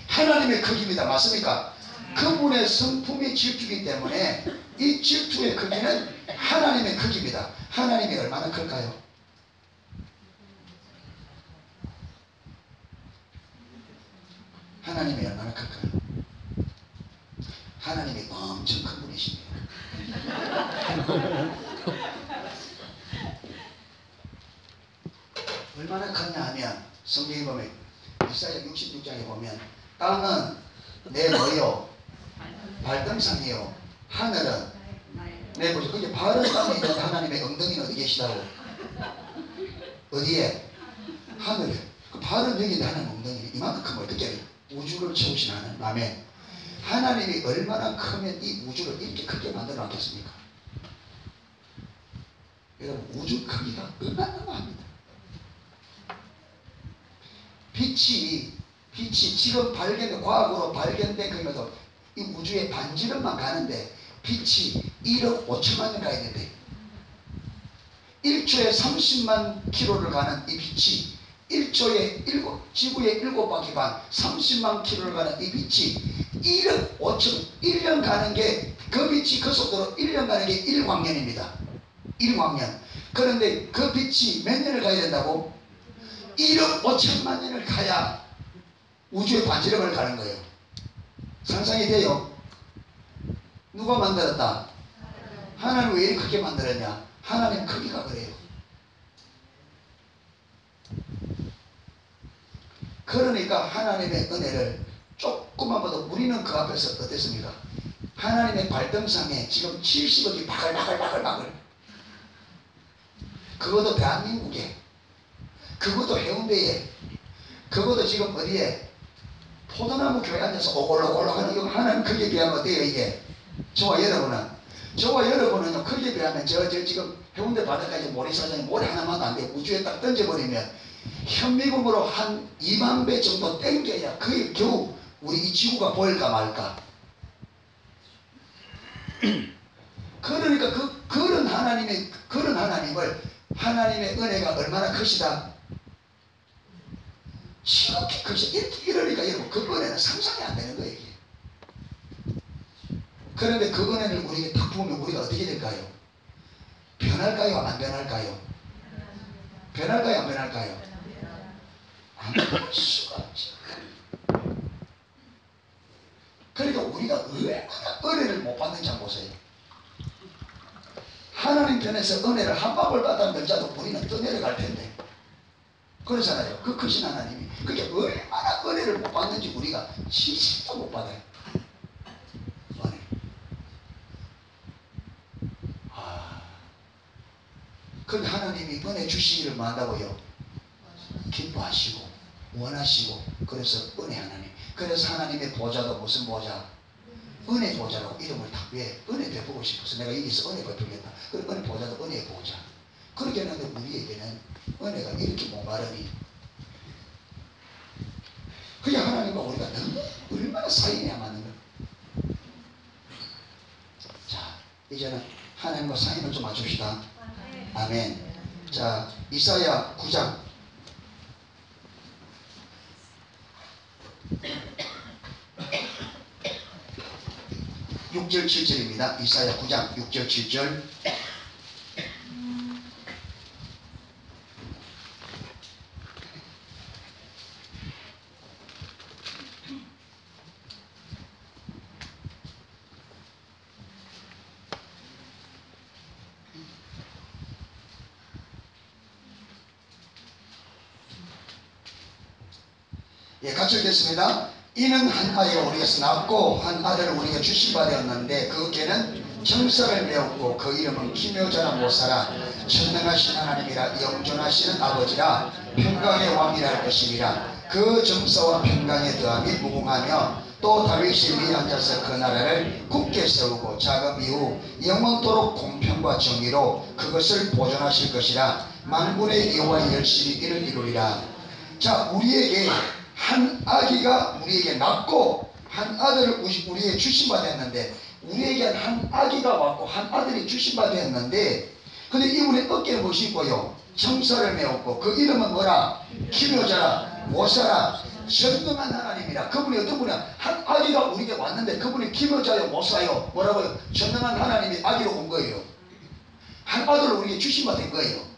하나님의 크기입니다. 맞습니까? 그분의 성품이 질투이기 때문에 이 질투의 크기는 하나님의 크기입니다. 하나님이 얼마나 클까요? 하나님이 얼마나 클까요? 하나님이 엄청 큰 분이십니다. 얼마나 컸냐 하면 성경에 보면 이사야 66장에 보면 땅은 내 뭐요? 발등상이요. 하늘은 내 보죠. 그게 바른 땅에 있는 하나님의 엉덩이는 어디 계시다고? 어디에? 하늘에. 그 바른 여기 있는 하나님 엉덩이 이만큼 크면 어떻게 우주를 채우신 하나님. 아멘. 하나님이 얼마나 크면 이 우주를 이렇게 크게 만들어 놨겠습니까? 여러분 우주 크기가 어마어마합니다. 빛이 지금 과학으로 발견된 거면서 이 우주의 반지름만 가는데 빛이 1억 5천만 년 가야 된대. 1초에 30만 킬로를 가는 이 빛이 지구의 7바퀴 반 30만 킬로를 가는 이 빛이 1억 5천 1년 가는 게 그 빛이 그 속도로 1년 가는 게 1광년입니다. 1광년. 그런데 그 빛이 몇 년을 가야 된다고? 1억 5천만 년을 가야 우주의 반지름을 가는 거예요. 상상이 돼요? 누가 만들었다? 하나님 왜 이렇게 크게 만들었냐? 하나님 크기가 그래요. 그러니까 하나님의 은혜를 조금만 봐도 우리는 그 앞에서 어땠습니까? 하나님의 발등상에 지금 70억이 바글바글 그것도 대한민국에, 그것도 해운대에, 그것도 지금 어디에 포도나무 교회 앉아서 오골록오골록 하는 이거 하나님 크기에 비하면 어때요 이게? 저와 여러분은요 크기에 비하면 저 지금 해운대 바다까지 모래사장에 모래 하나만 안 돼 우주에 딱 던져버리면 현미금으로 한 2만 배 정도 땡겨야 그게 겨우 우리 이 지구가 보일까 말까. 그러니까 그런 하나님을 하나님의 은혜가 얼마나 크시다. 지극히 크시다. 이러니까 여러분 그 은혜는 상상이 안 되는 거예요 이게. 그런데 그 은혜를 우리에게 딱 보면 우리가 어떻게 될까요? 변할까요? 안 변할까요? 변할까요? 안 변할까요? 안 변할 수가 없죠. 그러니까 우리가 얼마나 은혜를 못 받는지 한번 보세요. 하나님 편에서 은혜를 한 방울 받았는 자도 우리는 또 내려갈 텐데. 그러잖아요. 그 크신 하나님이. 그게 얼마나 은혜를 못 받는지 우리가 지식도 못 받아요. 은혜. 그런데 하나님이 은혜 주시기를 뭐 한다고요? 기뻐하시고 원하시고. 그래서 은혜 하나님. 그래서 하나님의 보좌도 무슨 보좌? 은혜 보좌라고 이름을 딱. 왜? 은혜 베푸고 싶어서 내가 여기서 은혜 베푸겠다. 그리고 은혜 보좌도 은혜 보좌. 그렇게 했는데 우리에게는 은혜가 이렇게 목마르니. 그게 하나님과 우리가 너무 얼마나 사이해야 맞는 거야. 자, 이제는 하나님과 사이를 좀 맞춥시다. 아멘. 자, 이사야 9장 6절 7절입니다. 이사야 9장 6절 7절. 예, 같이 읽겠습니다. 이는 한 아이가 우리에게서 낳았고 한 아들을 우리가 주시바 되었는데 그 걔는 정사를 메웠고 그 이름은 기묘자라 못살아 천능하신 하나님이라 영존하시는 아버지라 평강의 왕이라 할 것이니라. 그 정사와 평강의 더함이 무궁하며 또 다윗이 위에 앉아서 그 나라를 굳게 세우고 자금 이후 영원토록 공평과 정의로 그것을 보존하실 것이라. 만군의 여호와의 열심히 이를 이루리라. 자, 우리에게 한 아기가 우리에게 낳고 한 아들을 우리에게 주신받았는데, 우리에게 한 아기가 왔고 한 아들이 주신받았는데, 근데 이분의 어깨에 무엇이 있고요? 청사를 메웠고, 그 이름은 뭐라? 기묘자라, 모사라, 전능한 하나님이라. 그분이 어떤 분이야? 한 아기가 우리에게 왔는데 그분이 기묘자요, 모사요, 뭐라고요? 전능한 하나님이 아기로 온 거예요. 한 아들을 우리에게 주신받은 거예요.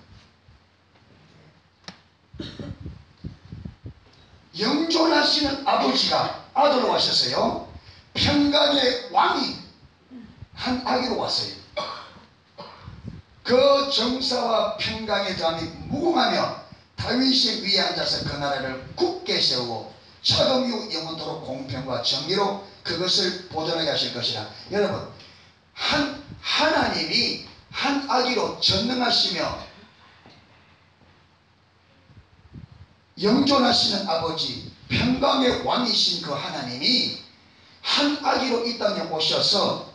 영존하시는 아버지가 아들로 하셨어요. 평강의 왕이 한 아기로 왔어요. 그 정사와 평강의 잠이 무궁하며 다윗의 위에 앉아서 그 나라를 굳게 세우고 차동 이후 영원토록 공평과 정의로 그것을 보존하게 하실 것이라. 여러분, 하나님이 한 아기로 전능하시며 영존하시는 아버지, 평강의 왕이신 그 하나님이 한 아기로 이 땅에 오셔서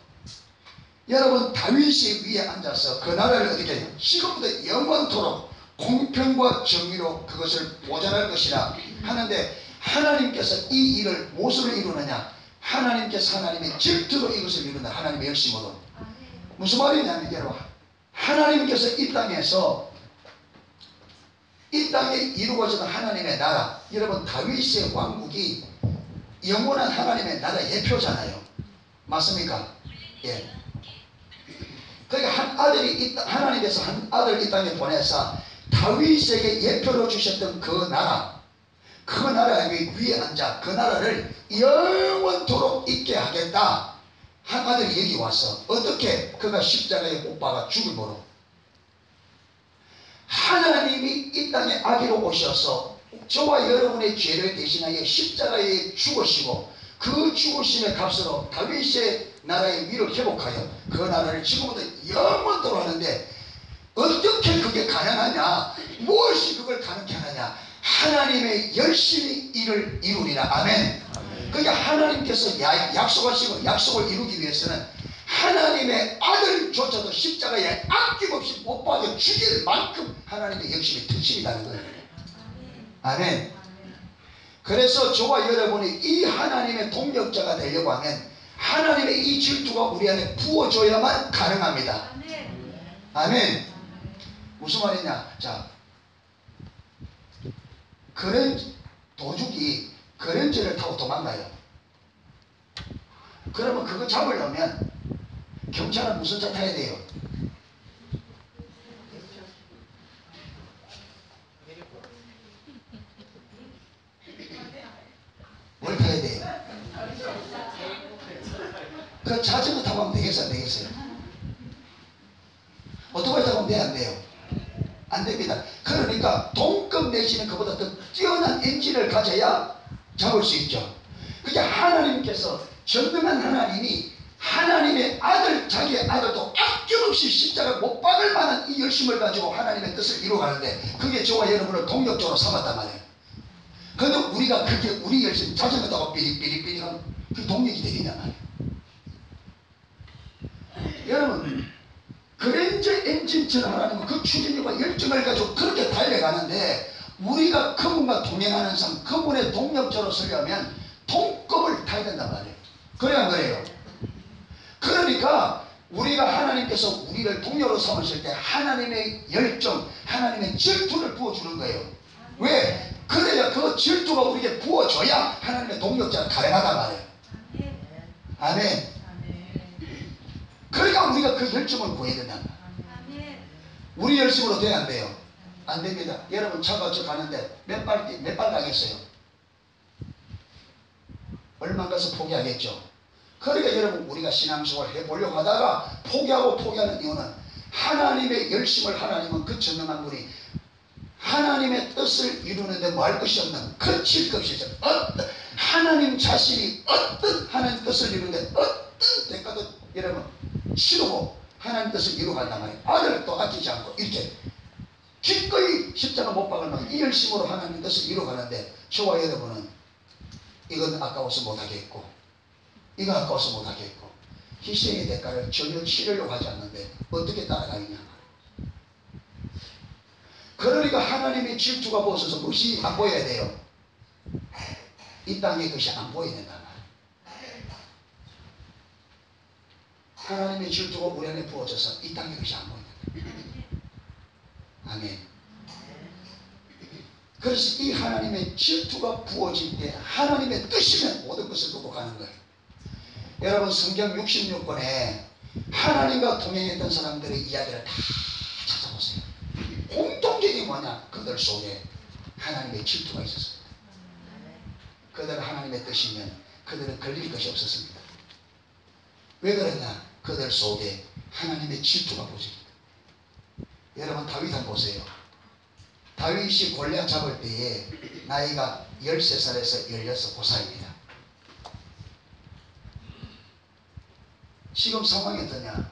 여러분 다윗의 위에 앉아서 그 나라를 어떻게 해요? 지금부터 영원토록 공평과 정의로 그것을 보존할 것이라 하는데, 하나님께서 이 일을 무엇으로 이루느냐? 하나님께서 하나님의 질투로 이것을 이룬다. 하나님의 열심으로. 무슨 말이냐면 여러분, 하나님께서 이 땅에 이루어지는 하나님의 나라, 여러분 다윗의 왕국이 영원한 하나님의 나라의 예표잖아요. 맞습니까? 예. 그러니까 하나님께서 한 아들 이 땅에 보내서 다윗에게 예표로 주셨던 그 나라 위에 앉아 그 나라를 영원토록 있게 하겠다. 한 아들이 여기 와서 어떻게? 그가 십자가에 못 박아 죽음으로. 하나님이 이 땅에 아기로 오셔서 저와 여러분의 죄를 대신하여 십자가에 죽으시고, 그 죽으심의 값으로 다윗의 나라의 위를 회복하여 그 나라를 지금부터 영원토록 하는데, 어떻게 그게 가능하냐? 무엇이 그걸 가능케 하느냐? 하나님의 열심히 일을 이루리라. 아멘. 그러니까 하나님께서 약속하시고 약속을 이루기 위해서는 하나님의 아들조차도 십자가에 아낌없이 못 박아 죽일 만큼 하나님의 열심히 특심이라는 거예요. 아멘. 그래서 저와 여러분이 이 하나님의 동력자가 되려고 하면 하나님의 이 질투가 우리 안에 부어져야만 가능합니다. 아멘. 무슨 말이냐? 자, 도둑이 그랜저를 타고 도망가요. 그러면 그거 잡으려면 경찰은 무슨 차 타야 돼요? 뭘 타야 돼요? 그 자전거 타고 하면 되겠어요? 안 되겠어요? 오토바이 타고 하면 돼요? 안 돼요? 안 됩니다. 그러니까 동급 내지는 그보다 더 뛰어난 엔진을 가져야 잡을 수 있죠. 그게 하나님께서, 전능한 하나님이 하나님의 아들, 자기의 아들도 아낌없이 십자가 못 박을 만한 이 열심을 가지고 하나님의 뜻을 이루어가는데, 그게 저와 여러분을 동력적으로 삼았단 말이에요. 그런데 우리가 그게 우리 열심, 자전거 타고 삐리삐리삐리 하면 그 동력이 되느냐 말이에요. 여러분, 그랜저 엔진처럼 하나님은 그 추진력과 열정을 가지고 그렇게 달려가는데, 우리가 그분과 동행하는 삶, 그분의 동력자로 서려면 동급을 타야 된단 말이에요. 그래야 그래요. 그러니까 우리가 하나님께서 우리를 동력으로 삼으실 때 하나님의 열정, 하나님의 질투를 부어주는 거예요. 왜? 그래야 그 질투가 우리에게 부어져야 하나님의 동력자가 가능하단 말이에요. 아멘. 그러니까 우리가 그 열정을 구해야 된단 말이에요. 우리 열심으로 돼야 안 돼요? 안 됩니다. 여러분 차가 저 가는데 몇 발 가겠어요? 얼마 가서 포기하겠죠. 그러니까 여러분 우리가 신앙생활을 해보려고 하다가 포기하는 이유는 하나님의 열심을, 하나님은 그 전능한 분이 하나님의 뜻을 이루는데 뭐 할 것이 없는, 거칠 것이 없는, 하나님 자신이 어떤 하나님 뜻을 이루는데 어떤 대가도 여러분 치르고 하나님 뜻을 이루어간단 말이에요. 아들을 또 아끼지 않고 이렇게 기꺼이 십자가 못 박으면 이 열심으로 하나님 뜻을 이루어가는데, 저와 여러분은 이건 아까워서 못하겠고 이거 아까워서 못하겠고 희생의 대가를 전혀 치르려고 하지 않는데 어떻게 따라가느냐. 그러니까 하나님의 질투가 보셔서 무엇이 안 보여야 돼요? 이 땅의 것이 안 보여야 된단 말이에요. 하나님의 질투가 우리 안에 부어져서 이 땅의 것이 안 보인다. 아멘. 그래서 이 하나님의 질투가 부어질 때 하나님의 뜻이면 모든 것을 놓고 가는 거예요. 여러분 성경 66권에 하나님과 동행했던 사람들의 이야기를 다 찾아보세요. 공통점이 뭐냐? 그들 속에 하나님의 질투가 있었습니다. 그들은 하나님의 뜻이면 그들은 걸릴 것이 없었습니다. 왜 그러냐? 그들 속에 하나님의 질투가 보입니다. 여러분 다윗 한번 보세요. 다윗이 골리앗 잡을 때에 나이가 13살에서 16, 그 사이입니다. 지금 상황이 어떠냐?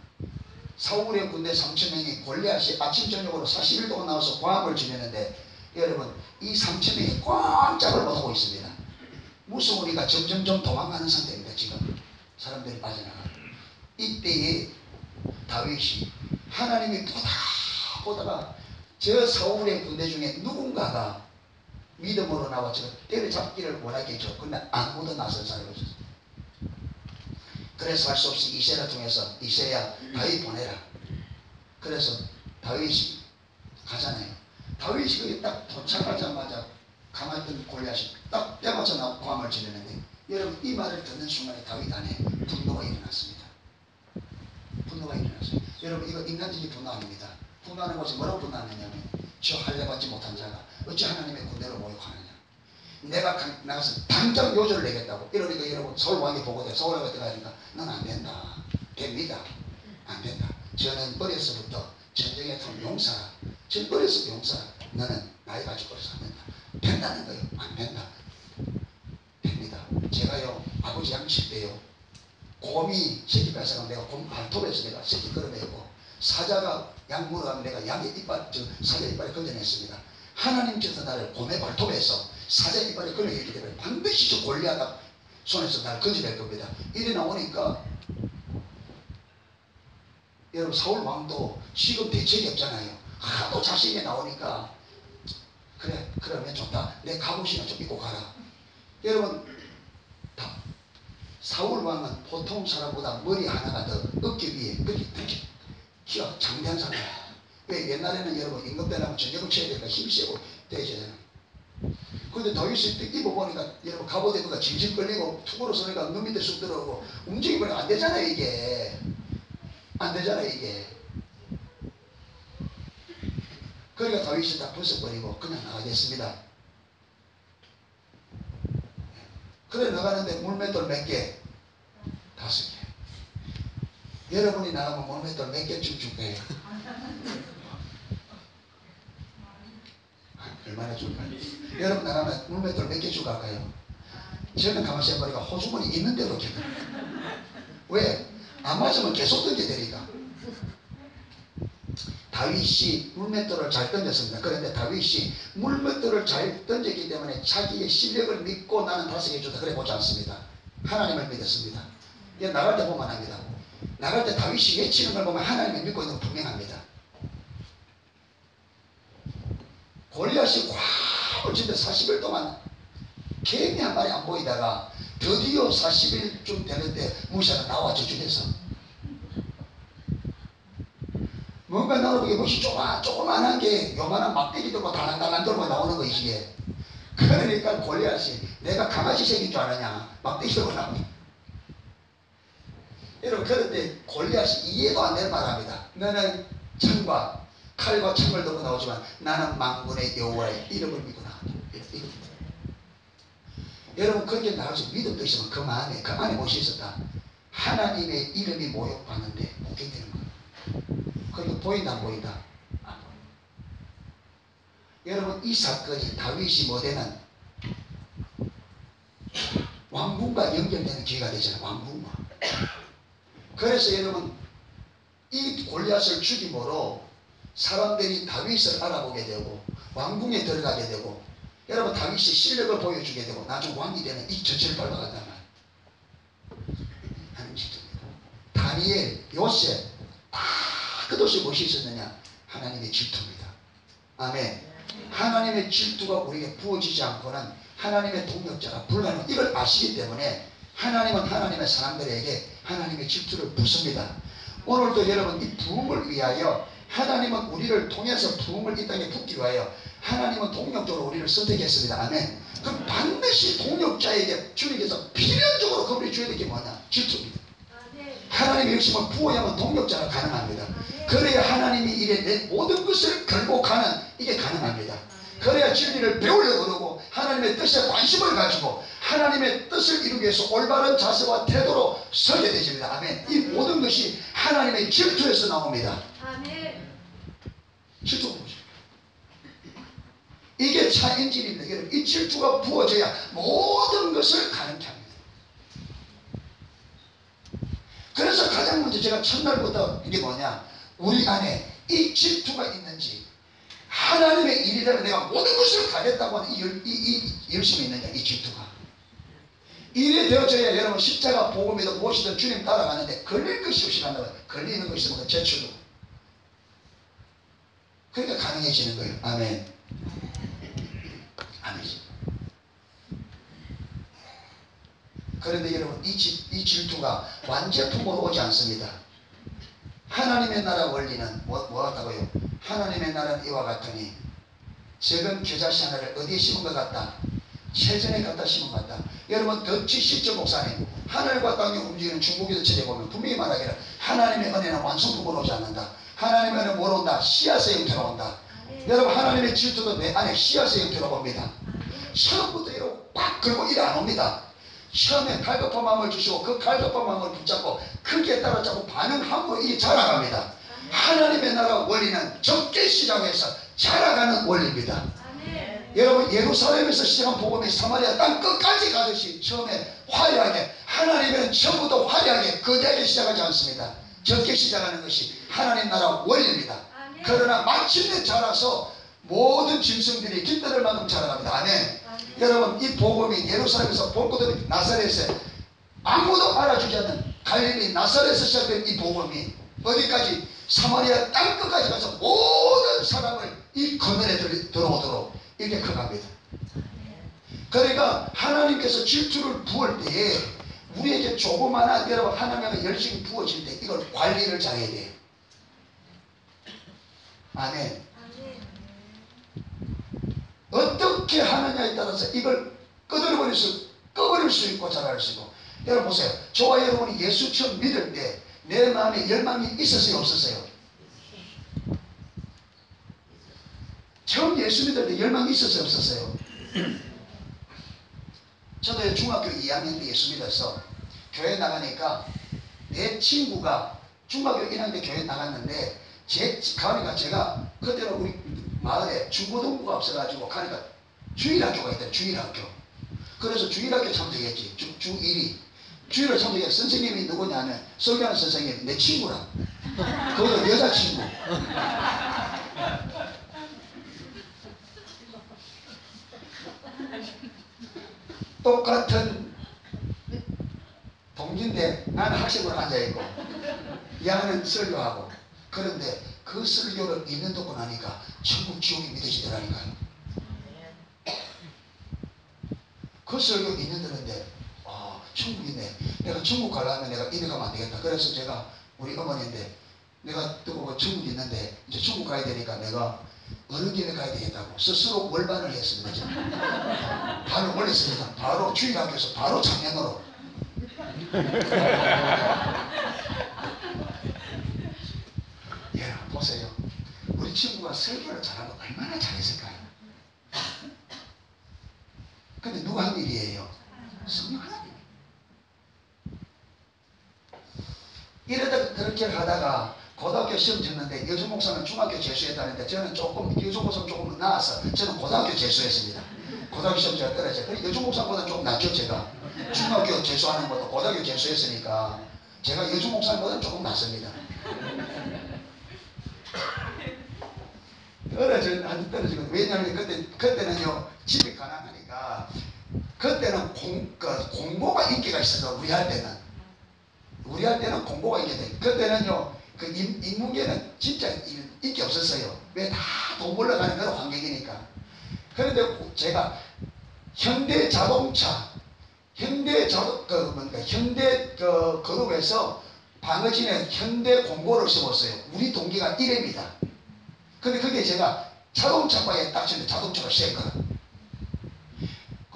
사울의 군대 3,000명이 골리앗이 아침 저녁으로 40일 동안 나와서 광합을 지내는데 여러분 이 3,000명이 꽉짝을 못하고 있습니다. 무서우니까 점점점 도망가는 상태입니다. 지금 사람들이 빠져나가고 이때에 다윗이 하나님이 보다가 저 사울의 군대 중에 누군가가 믿음으로 나와 저 때려잡기를 원하겠죠. 근데 아무도 나선 사람이 없었어요. 그래서 할 수 없이 이새를 통해서 이새야 다윗 보내라. 그래서 다윗이 가잖아요. 다윗이 거기 딱 도착하자마자 가만히 있던 골리앗이 딱 때맞춰 나와 광을 지르는데 여러분 이 말을 듣는 순간에 다윗 안에 분노가 일어났습니다. 분노가 일어났어요. 여러분 이거 인간적인 분노 아닙니다. 분노하는 것이 뭐라고 분노하느냐면 저 할례받지 못한 자가 어찌 하나님의 군대로 모욕하느냐. 내가 나가서 당장 요절을 내겠다고. 이러니까 여러분 서울 왕이 보고돼. 서울에 들어가니까 넌 안 된다. 됩니다. 안 된다. 저는 어려서부터 전쟁에 선 용사라. 전 어려서 용사라. 너는 나이 가지고 어려서 안 된다. 된다는 거예요. 안 된다. 됩니다. 제가요 아버지 양칠 때요 곰이 새끼 뺏어가면 내가 곰 발톱에서 내가 새끼 끌어내고 사자가 양 물어가면 내가 양의 이빨, 사자 이빨에 걸려냈습니다. 하나님께서 나를 곰의 발톱에서 사자 이빨에 걸려있기 때문에 반드시 저 골리앗 손에서 나를 건져낼 겁니다. 이래 나오니까 여러분 사울 왕도 지금 대책이 없잖아요. 하도 자신이 나오니까 그래 그러면 좋다. 내 갑옷이나 좀 입고 가라. 여러분 사울 왕은 보통 사람보다 머리 하나가 더 어깨 위에 그렇게 키가 장대한 사람이에요. 왜 옛날에는 여러분 임금되려면 전쟁을 쳐야 되니까 힘이 세고 되잖아요. 근데 다윗이 입어보니까 여러분 갑옷 입으니까 질질 끌리고 툭으로 서니까 눈 밑에 쑥 들어오고 움직이면 안 되잖아요. 이게 안 되잖아요. 이게 그러니까 다윗이 다 벗어버리고 그냥 나가겠습니다. 그래 나가는데 물맷돌 몇 개? 5개. 여러분이 나가면 물맷돌 몇 개쯤 줄 거예요? 얼마나 줄까요? 여러분 나가면 물맷돌 몇 개 주고 갈까요? 저는 가만히 해보니까 호주머니 있는 대로 줬거든요. 왜? 안 맞으면 계속 던져대니까. 다윗이 물맷돌을 잘 던졌습니다. 그런데 다윗이 물맷돌을 잘 던졌기 때문에 자기의 실력을 믿고 나는 5개 주다 그래 보지 않습니다. 하나님을 믿었습니다. 이게 나갈 때 보면 합니다. 나갈 때 다윗이 외치는 걸 보면 하나님을 믿고 있는 건 분명합니다. 골리앗이 꽉 집에 40일 동안 개미 한 마리 안 보이다가 드디어 40일쯤 되는데 무사가 나와 저쪽에서 뭔가 나오는 게 뭐지 조그만한 게 요만한 막대기 들고 달랑달랑 들고 나오는 거 이게. 그러니까 골리앗이 내가 강아지 새끼인 줄 아느냐 막대기 들고 나오니. 여러분 그런데 골리앗이 이해도 안 되는 말 합니다. 너는 창과 칼과 창을 들고 나오지만 나는 만군의 여호와의 이름을 믿고 나간다. 여러분 그렇게 나가서 믿음도 있으면 그 안에 무엇이 있었다? 하나님의 이름이 모욕받는데 목격되는 거예요. 그게 보인다 안 보인다? 안 보인다. 여러분 이 사건이 다윗이 뭐되는 왕궁과 연결되는 기회가 되잖아요. 왕궁과. 그래서 여러분 이 골리앗을 죽임으로 사람들이 다윗을 알아보게 되고 왕궁에 들어가게 되고 여러분 다윗이 실력을 보여주게 되고 나중 왕이 되는 이 전체를 밟아간단 말이에요. 하나님 질투입니다. 다니엘, 요셉 다 그것이 무엇이 있었느냐? 하나님의 질투입니다. 아멘. 하나님의 질투가 우리에게 부어지지 않고는 하나님의 동력자가 불가능. 이걸 아시기 때문에 하나님은 하나님의 사람들에게 하나님의 질투를 붓습니다. 오늘도 여러분 이 부흥을 위하여 하나님은 우리를 통해서 부흥을 이 땅에 붓기 위하여 하나님은 동력적으로 우리를 선택했습니다. 아멘. 그럼 반드시 동력자에게 주님께서 필연적으로 그분이 줘야 될 게 뭐냐? 질투입니다. 하나님의 열심을 부어야만 동력자가 가능합니다. 그래야 하나님이 이래 내 모든 것을 걸고 가는 이게 가능합니다. 그래야 진리를 배우려고 그러고 하나님의 뜻에 관심을 가지고 하나님의 뜻을 이루기 위해서 올바른 자세와 태도로 서게 되십니다. 아멘. 이 모든 것이 하나님의 질투에서 나옵니다. 아멘. 질투가 뭐죠? 이게 차인질입니다. 여러분, 이 질투가 부어져야 모든 것을 가능케 합니다. 그래서 가장 먼저 제가 첫날부터 이게 뭐냐, 우리 안에 이 질투가 있는지, 하나님의 일이라면 내가 모든 것을 가겠다고 하는 이 열심이 있느냐, 이 질투가. 일이 되어져야 여러분 십자가 복음이든 무엇이든 주님 따라가는데 걸릴 것이 없이 간다고요. 걸리는 것이 있으면 제출도. 그러니까 가능해지는 거예요. 아멘. 아멘. 그런데 여러분 이 질투가 완제품으로 오지 않습니다. 하나님의 나라 원리는 뭐 같다고요? 하나님의 나라는 이와 같으니 적은 겨자씨 하나를 어디에 심은 것 같다? 세전에 갖다 심은 것 같다. 여러분 덕지 시점 목사님, 하늘과 땅이 움직이는 중국에서 찾아보면 분명히 말하기를 하나님의 은혜는 완성품으로 오지 않는다. 하나님의 은혜는 뭐로 온다? 씨앗의 형태로 온다. 여러분 하나님의 질투도 내 안에 씨앗의 형태로 옵니다. 처음부터 이렇게 빡 걸고 이래 안 옵니다. 처음에 갈급한 마음을 주시고 그 갈급한 마음을 붙잡고 크기에 따라 자꾸 반응함으로 이게 자라갑니다. 하나님의 나라 원리는 적게 시작해서 자라가는 원리입니다. 여러분 예루살렘에서 시작한 복음이 사마리아 땅 끝까지 가듯이 처음에 화려하게, 하나님은 처음부터 화려하게 거대하게 시작하지 않습니다. 적게 시작하는 것이 하나님 나라 원리입니다. 그러나 마침내 자라서 모든 짐승들이 깃들을 만큼 자라갑니다. 아멘. 여러분 이 복음이 예루살렘에서 볼 것 없이 나사렛에 아무도 알아주지 않는 갈릴리 나사렛에서 시작된 이 복음이 어디까지? 사마리아 땅 끝까지 가서 모든 사람을 이 거면에 들어오도록 이렇게 커갑니다. 그러니까 하나님께서 질투를 부을 때에 우리에게 조그마한 여러분 하나님의 열심히 부어질 때 이걸 관리를 잘해야 돼요. 아멘. 어떻게 하느냐에 따라서 이걸 꺼버릴 수 있고 잘할 수 있고. 여러분 보세요. 저와 여러분이 예수 처음 믿을 때 내 마음에 열망이 있었어요, 없었어요? 처음 예수 믿을 때 열망이 있었어요, 없었어요? 저도 중학교 2학년 때 예수 믿어서 교회 나가니까 내 친구가 중학교 1학년 때 교회 나갔는데 가니까 제가 그때는 우리 마을에 중고등부가 없어가지고 가니까 주일학교가 있다. 주일학교. 그래서 주일학교 참석했지. 주1이 주일을 참석해. 선생님이 누구냐면 설교하는 선생님이 내 친구라. 그것도 여자친구. 똑같은 동기인데 나는 학생으로 앉아있고 야는 설교하고. 그런데 그 설교를 있는 듣고 나니까 천국 지옥이 믿어지더라니까요. 그 설교 있는 듣는데 천국 있네. 내가 천국 가려면 내가 이래 가면 안 되겠다. 그래서 제가 우리 어머니인데 내가 듣고 천국 있는데 이제 천국 가야 되니까 내가 어느 길에 가야 되겠다고 스스로 월반을 했습니다. 발을 올렸습니다. 바로 주일학교에서 바로 작년으로. 예, 보세요. 우리 친구가 설교를 잘하고 얼마나 잘했을까요? 근데 누가 한 일이에요? 성령 하나님. 이러다 그렇게 하다가 고등학교 시험 쳤는데 여중 목사는 중학교 재수했다는데 저는 조금 여중 목사는 조금 나아서 저는 고등학교 재수했습니다. 고등학교 시험 제가 떨어져요. 그리고 여중 목사보다 조금 낫죠. 제가 중학교 재수하는 것도 고등학교 재수했으니까 제가 여중 목사보다 조금 낫습니다. 떨어지고. 왜냐하면 그때는요 집이 가난하니까 그때는 공고가 인기가 있어서 우리 할 때는 공고가 인기가 있어요. 그때는요 그 인문계는 진짜 인기 없었어요. 왜 다 돈 벌러가는 그런 환경이니까. 그런데 제가 현대 그룹에서 방어진에 현대 공고를 써봤어요. 우리 동기가 1회입니다. 근데 그게 제가 자동차과에 딱 쳤는데 자동차가 쉐거든.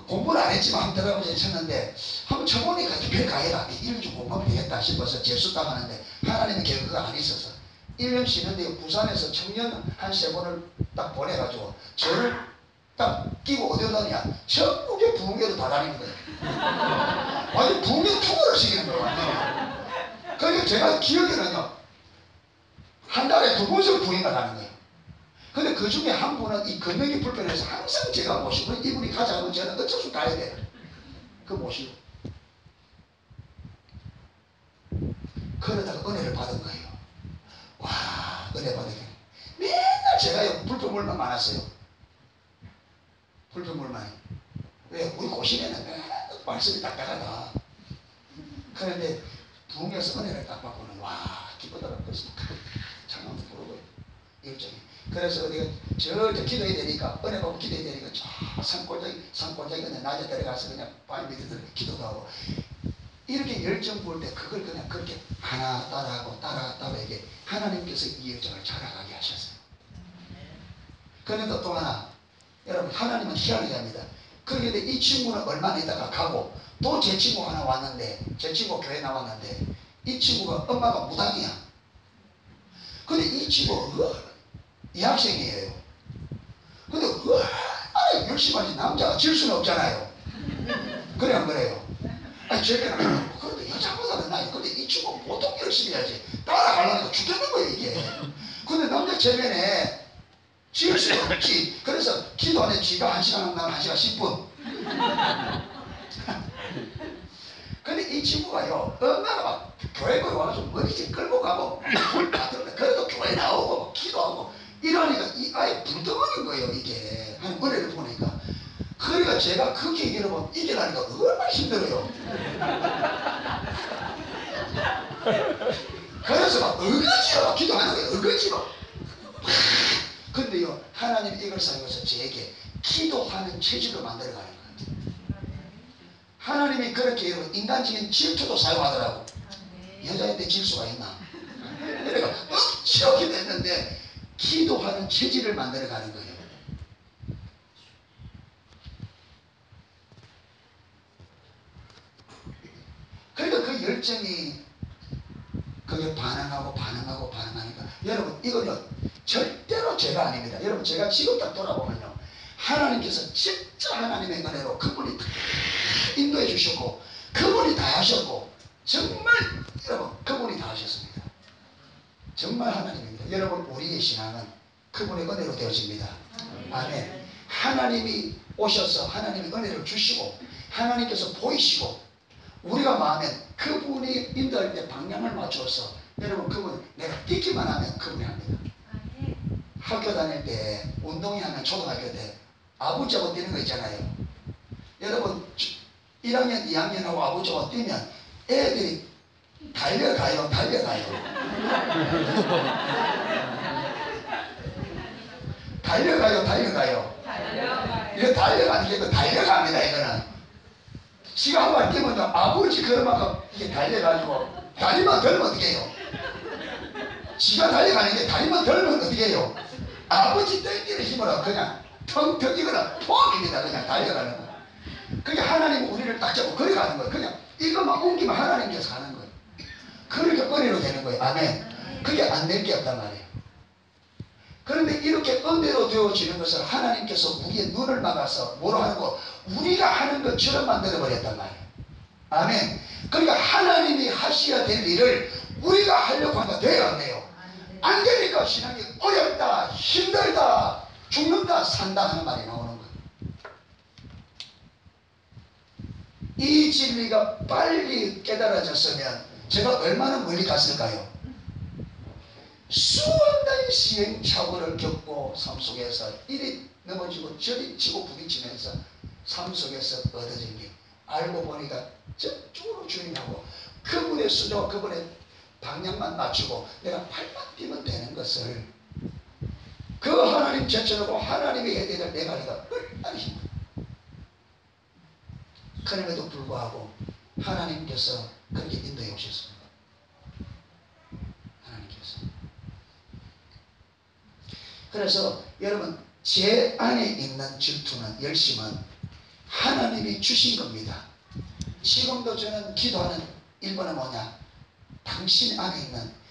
공부를 안 했지만 한번 들어가면서 쳤는데 한번 쳐보니까 별거 아니라 1년 좀 공부하면 되겠다 싶어서 재수 딱 하는데 하나님의 계획가 안 있어서 1년 쉬는데 부산에서 청년 한 3번을 딱 보내가지고 저를 딱 끼고 어디 다니냐 전국의 부흥회도 다 다니는 거예요. 완전 부흥회 투어를 시키는 거예요. 완전히. 그러니까 제가 기억에는요 한 달에 2번씩 부흥회가 가는 거예요. 근데 그 중에 한 분은 이 건강이 불편해서 항상 제가 모시고 이분이 가자면 저는 어쩔 수 가야 돼요. 그 모시고 그러다가 은혜를 받은 거예요. 와, 은혜 받은 거예요. 맨날 제가 불평물만 많았어요. 불평물만이. 왜? 우리 고신에는 맨날 말씀이 딱딱하다. 그런데 부흥에서 은혜를 딱 받고는 와, 기쁘더라고요. 그래서 장난도 부르고요. 일정이. 그래서 우리가 저 기도해야 되니까 은혜 받고 기도해야 되니까 저 산골짜기 그냥 낮에 들어가서 그냥 발 밑에 들어 기도도 하고 이렇게 열정 부을 때 그걸 그냥 그렇게 하나 따라하고 따라하다가 이게 하나님께서 이 열정을 자라가게 하셨어요. 그런데 또 하나 여러분 하나님은 희한하게 합니다. 그런데 이 친구는 얼마나 있다가 가고 또 제 친구 하나 왔는데 제 친구 교회 나왔는데 이 친구가 엄마가 무당이야. 근데 이 친구가 이 학생이에요. 근데 얼마나 열심히 하지 남자가 질 수는 없잖아요. 그래 안 그래요? 아니 제게는 그래도 여자보다는 나아요. 근데 이 친구는 보통 열심히 해야지 따라가려니까 죽겠는 거예요 이게. 근데 남자 제면에 질 수는 없지. 그래서 기도하는데 지가 1시간 하면 나는 1시간 10분. 근데 이 친구가요 엄마가 막 교회 거기 와가지고 머리채 끌고 가고 그래도 교회 나오고 기도하고 이러니까 이 아이 불덩어린 거예요 이게. 한 은혜를 보니까. 그러니까 제가 그 얘기를 보면 이겨나니까 얼마나 힘들어요. 그래서 막 어거지로 기도하는 거예요. 어거지로. 근데요 하나님이 이걸 사용해서 저에게 기도하는 체질을 만들어가는 거예요. 하나님이 그렇게 인간적인 질투도 사용하더라고. 여자한테 질 수가 있나? 그러니까 억지로 기도했는데 기도하는 체질을 만들어가는 거예요. 그러니까 그 열정이 그게 반응하니까 여러분 이거는 절대로 제가 아닙니다. 여러분 제가 지금 딱 돌아보면요 하나님께서 진짜 하나님의 은혜로 그분이 다 인도해 주셨고 그분이 다 하셨고 정말 여러분 그분이 다 하셨습니다. 정말 하나님입니다. 여러분 우리의 신앙은 그분의 은혜로 되어집니다. 아멘. 하나님이 오셔서 하나님의 은혜를 주시고 하나님께서 보이시고 우리가 마음에 그분이 인도할 때 방향을 맞춰서 여러분 그분 내가 뛰기만 하면 그분이 합니다. 학교 다닐 때 운동회 하면 초등학교 때 아부자고 뛰는 거 있잖아요. 여러분 1학년 2학년하고 아부자고 뛰면 애들이 달려가요. 달려가요. 이거 달려가는 게 달려갑니다. 이거는 지가 한번 뛰면 아버지 그만큼 이게 달려가지고 다리만 들면 어떻게 해요? 지가 달려가는 게 다리만 들면 어떻게 해요? 아버지 땡기는 힘으로 그냥 텅텅 이거는 포함입니다. 그냥 달려가는 거. 그게 하나님 우리를 딱 잡고 그래 가는 거예요. 그냥 이것만 옮기면 하나님께서 가는 거예요. 그렇게 은혜로 되는 거예요. 아멘. 그게 안 될 게 없단 말이에요. 그런데 이렇게 은혜로 되어지는 것을 하나님께서 우리의 눈을 막아서 뭐로 하는 거? 우리가 하는 것처럼 만들어 버렸단 말이에요. 아멘. 그러니까 하나님이 하셔야 될 일을 우리가 하려고 하면 돼요, 안 돼요? 안 되니까 신앙이 어렵다, 힘들다, 죽는다, 산다 하는 말이 나오는 거예요. 이 진리가 빨리 깨달아졌으면 제가 얼마나 멀리 갔을까요? 수많은 시행착오를 겪고 삶 속에서 이리 넘어지고 저리 치고 부딪히면서 삶 속에서 얻어진 게 알고 보니까 저쪽으로 주님하고 그분의 수조와 그분의 방향만 맞추고 내가 발만 뛰면 되는 것을 그 하나님 제쳐놓고 하나님이 해야 될 내 관리가 얼마나 힘들어. 그럼에도 불구하고 하나님께서 그렇게 인도해 오셨습니다. 하나님께서. 그래서 여러분, 제 안에 있는 질투는, 열심은 하나님이 주신 겁니다. 지금도 저는 기도하는 1번은 뭐냐? 당신 안에 있는,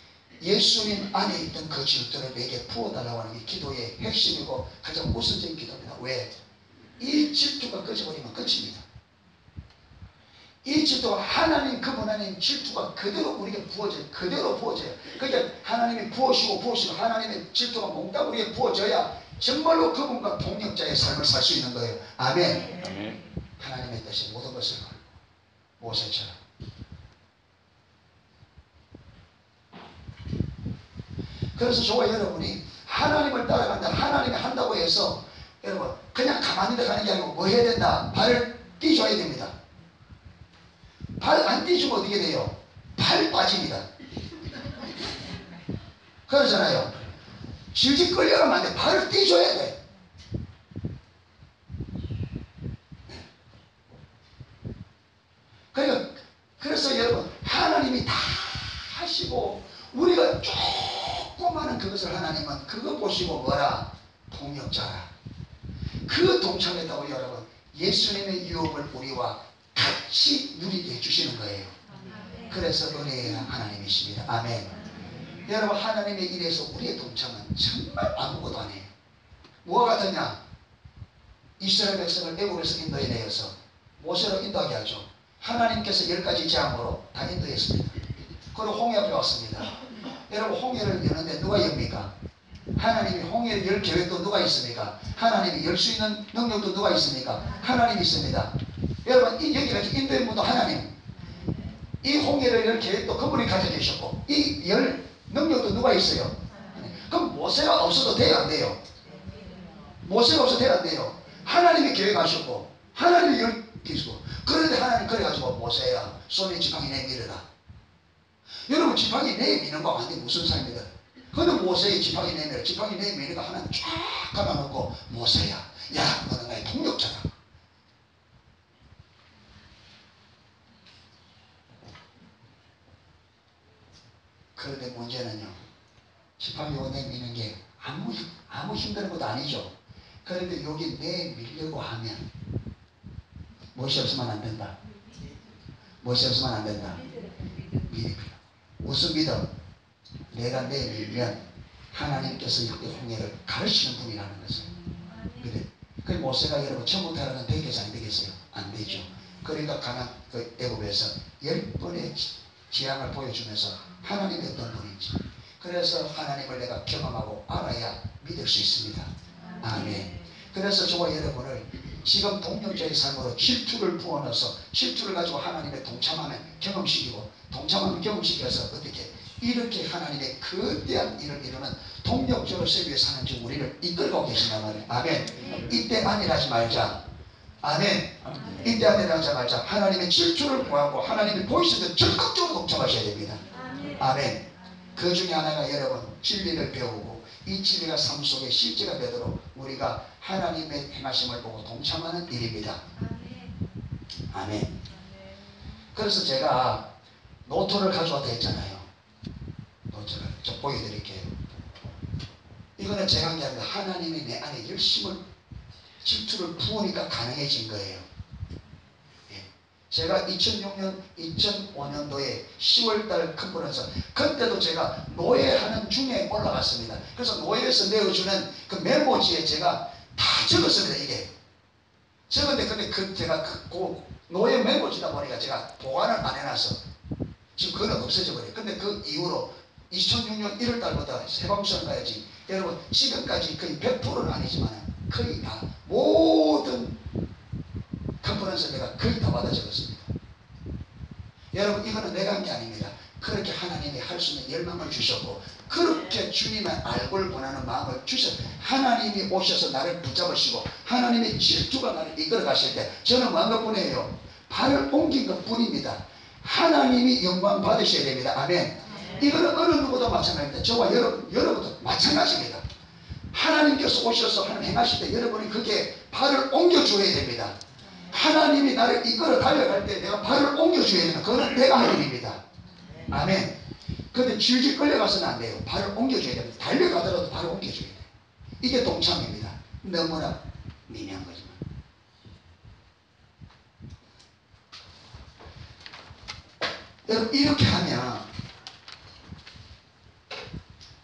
예수님 안에 있던 그 질투를 내게 부어달라고 하는 게 기도의 핵심이고 가장 우선적인 기도입니다. 왜? 이 질투가 꺼져버리면 끝입니다. 이 질투가, 하나님, 그분 안에 질투가 그대로 우리에게 부어져요. 그대로 부어져요. 그러니까 하나님이 부으시고 하나님의 질투가 몽땅 우리에게 부어져야 정말로 그분과 동력자의 삶을 살 수 있는 거예요. 아멘. 아멘. 하나님의 뜻이 모든 것을 걸고 모세처럼. 그래서 저와 여러분이 하나님을 따라간다, 하나님이 한다고 해서 여러분 그냥 가만히 가는 게 아니고 뭐 해야 된다? 발을 띄줘야 됩니다. 발 안 띄주면 어떻게 돼요? 발 빠집니다. 그러잖아요. 질질 끌려가면 안 돼. 발을 띄줘야 돼. 그러니까 그래서 여러분, 하나님이 다 하시고 우리가 조그마한 그것을 하나님은 그거 보시고 뭐라? 동역자라. 그 동참했다고 여러분, 예수님의 유업을 우리와 같이 누리게 해주시는 거예요. 그래서 은혜의 하나님이십니다. 아멘. 여러분, 하나님의 일에서 우리의 동참은 정말 아무것도 아니에요. 뭐가 같으냐? 이스라엘 백성을 애국에서 인도해내어서 모세로 인도하게 하죠. 하나님께서 10가지 재앙으로 다 인도했습니다. 그리고 홍해 앞에 왔습니다. 여러분, 홍해를 여는데 누가 엽니까? 하나님이. 홍해를 열 계획도 누가 있습니까? 하나님이. 열 수 있는 능력도 누가 있습니까? 하나님이 있습니다. 여러분, 여기까지 인도의 문도 하나님. 이 홍해를 열 계획도 그분이 가지고 계셨고, 이 열 능력도 누가 있어요? 그럼 모세가 없어도 돼요, 안 돼요? 모세가 없어도 돼요, 안 돼요? 하나님이 계획하셨고 하나님이 열 계시고. 그런데 하나님 그래가지고 모세야, 손에 지팡이 내밀어라. 여러분, 지팡이 내미는 거 아닌데 무슨 삶이다? 근데 모세의 지팡이 내밀어. 지팡이 내미니까 하나님 쫙 감아놓고 모세야, 야, 너는 나의 동력자다. 그런데 문제는요, 지팡이 내미는 게 아무 힘든 것도 아니죠. 그런데 여기 내밀려고 하면 무엇이 없으면 안 된다. 무엇이 없으면 안 된다. 믿음. 무슨 믿음? 내가 내밀면 하나님께서 이렇게 홍해를 가르치는 분이라는 것을 믿음. 그 모세가 여러분 처음부터 되겠어요, 안 되겠어요? 안 되죠. 그러니까 가나안 그 애굽에서 10번의 재앙을 보여주면서 하나님이 어떤 분인지, 그래서 하나님을 내가 경험하고 알아야 믿을 수 있습니다. 아멘. 그래서 저와 여러분을 지금 동력자의 삶으로 질투를 부어넣어서 질투를 가지고 하나님의 동참하면 경험시키고, 동참하면 경험시켜서 어떻게 이렇게 하나님의 거대한 일을 이루는 동력자로 세비에 사는 중 우리를 이끌고 계신단 말이에요. 아멘. 이때 안일하지 말자. 아멘. 이때 안일하지 말자. 하나님의 질투를 구하고 하나님이 보이실 때 적극적으로 동참하셔야 됩니다. 아멘. 그 중에 하나가 여러분, 진리를 배우고 이 진리가 삶 속에 실제가 되도록 우리가 하나님의 행하심을 보고 동참하는 일입니다. 아멘. 그래서 제가 노트를 가져왔다 했잖아요. 노트를 좀 보여드릴게요. 이거는 제가 한 게 아니라 하나님이 내 안에 열심을, 질투를 부으니까 가능해진 거예요. 예. 제가 2005년도에 10월달 컨퍼런스, 그때도 제가 노예하는 중에 올라갔습니다. 그래서 노예에서 내어주는 그 메모지에 제가 다 적었습니다. 이게 적었는데, 근데 제가 그 노예 메모지다 보니까 제가 보관을 안 해놔서 지금 그건 없어져 버려요. 근데 그 이후로 2006년 1월달부터 세방수련까지 여러분 지금까지 거의 100%는 아니지만 거의 다 모든 컨퍼런스 내가 거의 다 받아 적었습니다. 여러분, 이거는 내가 한 게 아닙니다. 그렇게 하나님이 할 수 있는 열망을 주셨고, 그렇게 주님의 알고를 원하는 마음을 주셔서 하나님이 오셔서 나를 붙잡으시고 하나님의 질투가 나를 이끌어 가실 때 저는 뭐한 것뿐이에요? 발을 옮긴 것뿐입니다. 하나님이 영광 받으셔야 됩니다. 아멘. 이거는 어느 누구도 마찬가지입니다. 저와 여러분도 마찬가지입니다. 하나님께서 오셔서 하나님 행하실 때 여러분이 그게 발을 옮겨줘야 됩니다. 하나님이 나를 이끌어 달려갈 때 내가 발을 옮겨줘야 됩니다. 그건 내가 할 일입니다. 아멘. 근데 질질 끌려가서는 안 돼요. 발을 옮겨줘야 됩니다. 달려가더라도 발을 옮겨줘야 돼요. 이게 동참입니다. 너무나 미미한 거지만. 여러분 이렇게 하면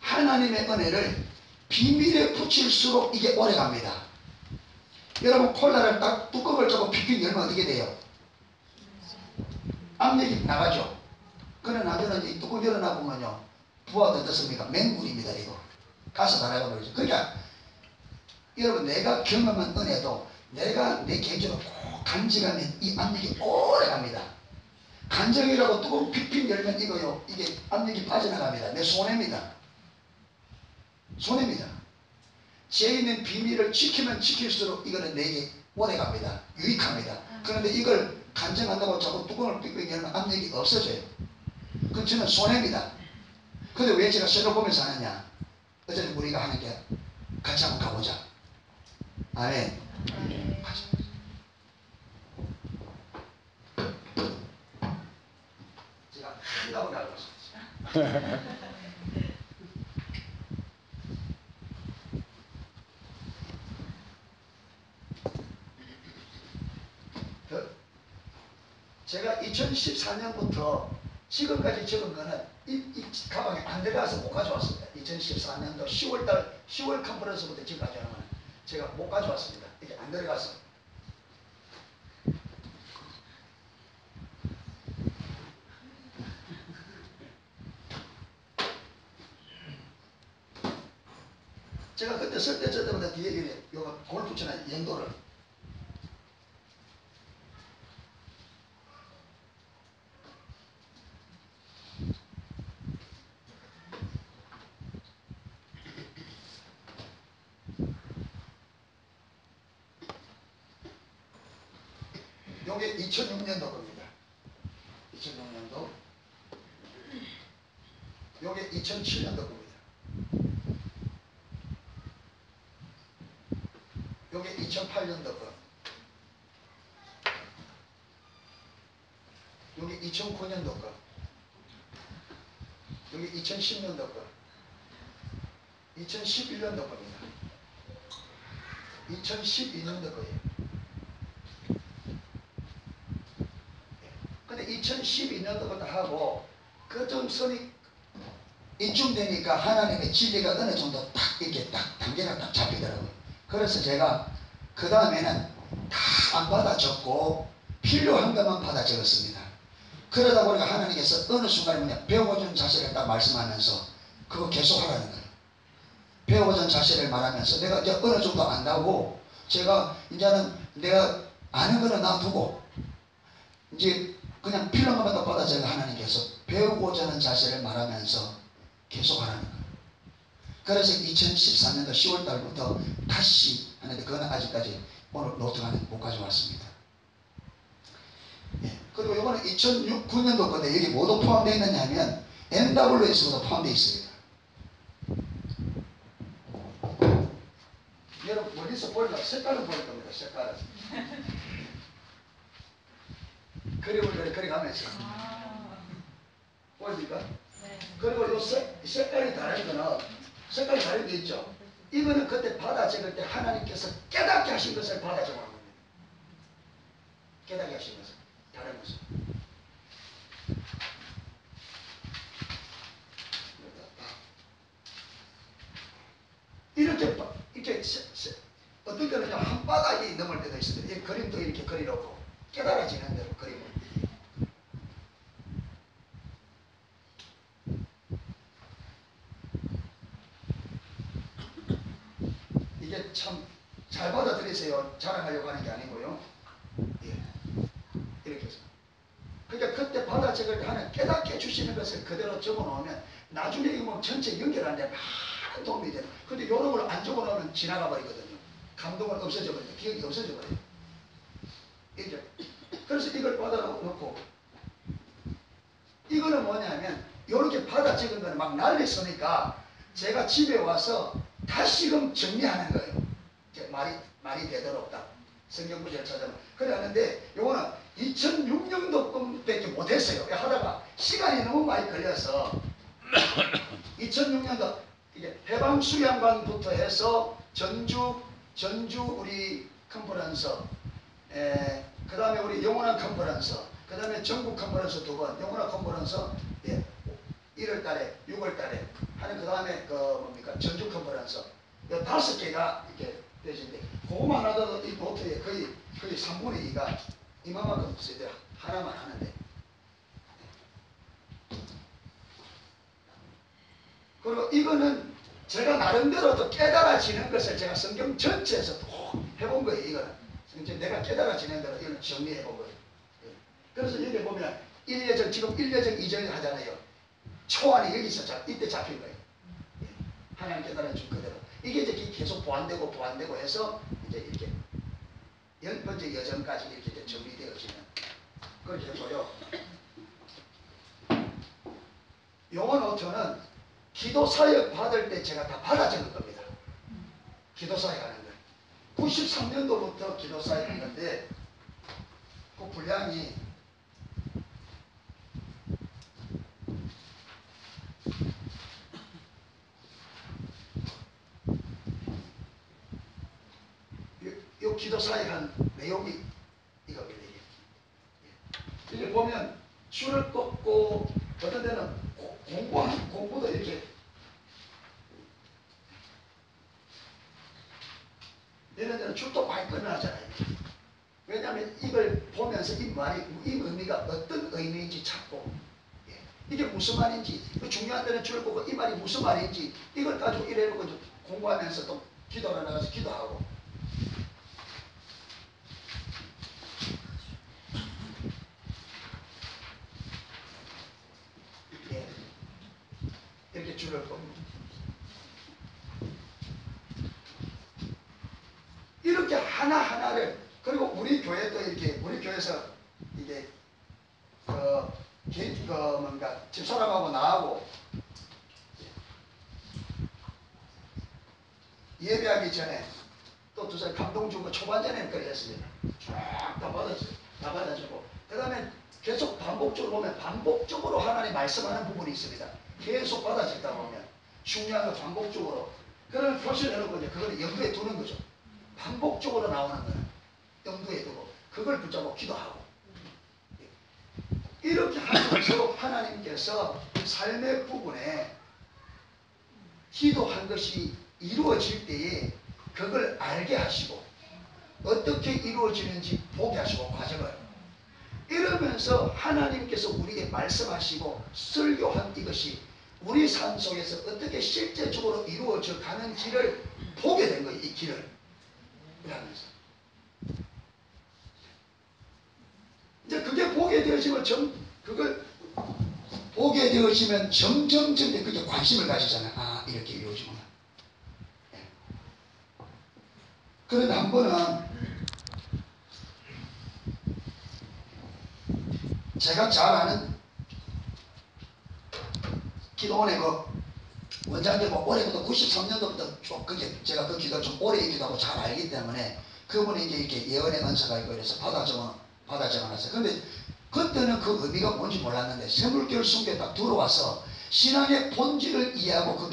하나님의 은혜를 비밀에 붙일수록 이게 오래 갑니다. 여러분 콜라를 딱 뚜껑을 잡고 픽픽 열면 어떻게 돼요? 압력이 나가죠. 그러나 나중에 이 뚜껑 열어놔보면요 부하가 어떻습니까? 맹물입니다. 이거 가서 다 나가버리죠. 그러니까 여러분 내가 경험한 은혜도 내가 내 개인적으로 꼭 간직하면 이 압력이 오래 갑니다. 간직이라고 뚜껑 픽픽 열면 이거요 이게 압력이 빠져나갑니다. 내 손해입니다. 손해입니다. 제 있는 비밀을 지키면 지킬수록 이거는 내게 오래 갑니다. 유익합니다. 그런데 이걸 간증한다고 자꾸 뚜껑을 삑삑 열면 압력이 없어져요. 그건 저는 손해입니다. 근데 왜 제가 새로 보면서 하느냐? 어차피 우리가 하는 게 같이 한번 가보자. 아멘. 제가 한가번 가보겠습니다. 제가 2014년부터 지금까지 적은 거는 이 가방에 안 들어가서 못 가져왔습니다. 2014년도 10월달 10월 컨퍼런스부터 지금까지 하는 거는 제가 못 가져왔습니다. 이게 안 들어가서. 제가 그때 쓸 때마다 뒤에 이래 요거 골프 치는 연도를 요게 2006년도 겁니다. 2006년도 요게 2007년도 겁니다. 요게 2008년도 거 요게 2009년도 거 요게 2010년도 거 2011년도 겁니다. 2012년도 거예요. 근데 2012년도부터 하고 그 좀 선이 이쯤 되니까 하나님의 진리가 어느 정도 딱 이렇게 딱 단계가 딱 잡히더라고요. 그래서 제가 그 다음에는 다 안 받아 적고 필요한 것만 받아 적었습니다. 그러다 보니까 하나님께서 어느 순간에 뭐냐 배워보는 자세를 딱 말씀하면서 그거 계속 하라는 거예요. 배워보는 자세를 말하면서 내가 이제 어느 정도 안다고 제가 이제는 내가 아는 거는 놔두고 이제 그냥 필요한 것만 딱 받아 적어 하나님께서 배우고자 하는 자세를 말하면서 계속 하라는 거예요. 그래서 2014년도 10월 달부터 다시 하는데 그건 아직까지 오늘 노트가 못 가져왔습니다. 예. 그리고 이거는 2009년도 건데 여기 뭐도 포함되어 있느냐 하면 NWS도 포함되어 있습니다. 여러분 멀리서 보니까 색깔은 보일 겁니다. 색깔은 그림을 그려가면서 보입니까? 네. 그리고 이 색깔이 다른 거는 색깔이 다른 게 있죠. 이거는 그때 받아 적을 때 하나님께서 깨닫게 하신 것을 받아 적어놓은 겁니다. 깨닫게 하신 것을 다른 것을 이렇게 어떤 때는 한 바닥이 넘을 때도 있습니다. 이 그림도 이렇게 그려놓고 깨달아지는 대로 그림을 이게 참 잘 받아들이세요. 자랑하려고 하는 게 아니고요. 예. 이렇게 해서 그러니까 그때 받아 적을 때 하는 깨닫게 해주시는 것을 그대로 적어놓으면 나중에 이거 뭐 전체 연결하는데 많은 도움이 돼요. 근데 이런 걸 안 적어놓으면 지나가 버리거든요. 감동은 없어져 버려요. 기억이 없어져 버려요. 이제 그래서 이걸 받아놓고 이거는 뭐냐면 이렇게 받아 적은 거는 막 난리 쓰니까 제가 집에 와서 다시금 정리하는 거예요. 말이 되도록 딱 성경 구절을 찾아보면 그래 하는데 요거는 2006년도쯤밖에 못했어요. 하다가 시간이 너무 많이 걸려서 2006년도 이게 해방수양관부터 해서 전주 우리 컨퍼런스, 그 다음에 우리 영원한 컨퍼런스, 그 다음에 전국 컨퍼런스 2번, 영원한 컨퍼런스 1월달에 6월달에 하는 그 다음에 전주 컨퍼런스 5개가 이렇게 되시는데 그거만 하더라도 이 노트에 거의 3분의 2가 이만큼 쓰여요. 하나만 하는데. 그리고 이거는 제가 나름대로 또 깨달아지는 것을 제가 성경 전체에서 또 해본 거예요. 이거는 내가 깨달아지는 대로 이거는 정리해 본 거예요. 그래서 여기 보면 1예정, 지금 1예정 2절 하잖아요. 초안이 여기서 이때 잡힌 거예요. 하나님 깨달아준 그대로. 이게 이제 계속 보완되고 해서 이제 이렇게 10번째 여정까지 이렇게 이제 정리되어지는 그걸 해보요. 요 노트는 기도 사역 받을 때 제가 다 받아 적은 겁니다. 기도 사역 하는 거. 93년도부터 기도 사역 한 건데 그 분량이 요 기도 사역한 내용이 이겁니다. 이게 보면 줄을 꺾고 어떤 데는 공부도 이렇게 이런 데는 줄도 많이 끊어놨잖아요. 왜냐하면 이걸 보면서 이 의미가 어떤 의미인지 찾고 이게 무슨 말인지 중요한 데는 줄을 꺾고 이 말이 무슨 말인지 이걸 가지고 이래놓고 공부하면서 또 기도를 나가서 기도하고 이렇게 줄을 꺾고 이렇게 하나하나를 그리고 우리 교회도 이렇게 우리 교회에서 이게 뭔가 집사람하고 나하고 예배하기 전에 또 두 사람 감동 주고 초반전에는 그래 했습니다. 쫙 다 받았어요. 다 받아주고 그 다음에 계속 반복적으로 보면 반복적으로 하나님 말씀하는 부분이 있습니다. 계속 받아들다 보면 중요한 거 반복적으로 그러면 표시를 해놓고 이제 그걸 염두에 두는 거죠. 반복적으로 나오는 거는 염두에 두고 그걸 붙잡고 기도하고 이렇게 하면서 하나님께서 삶의 부분에 기도한 것이 이루어질 때에 그걸 알게 하시고 어떻게 이루어지는지 보게 하시고 과정을 이러면서 하나님께서 우리에게 말씀하시고 설교한 이것이 우리 삶 속에서 어떻게 실제적으로 이루어져 가는지를 보게 된 거예요. 이 길을 하면서 이제 그게 보게 되어지면 그걸 보게 되어지면 점점 그게 관심을 가지잖아요. 아 이렇게 이루어지구나. 그런데 한 번은 제가 잘 아는 기도원의 그 원장님 올해부터 93년도부터 좀 그게 제가 그 기도 좀 오래 있기도 하고 잘 알기 때문에 그분이 이제 이렇게 예언의 은사가 있고 이래서 받아 적어놨어요. 근데 그때는 그 의미가 뭔지 몰랐는데 세물결 순교에 딱 들어와서 신앙의 본질을 이해하고 그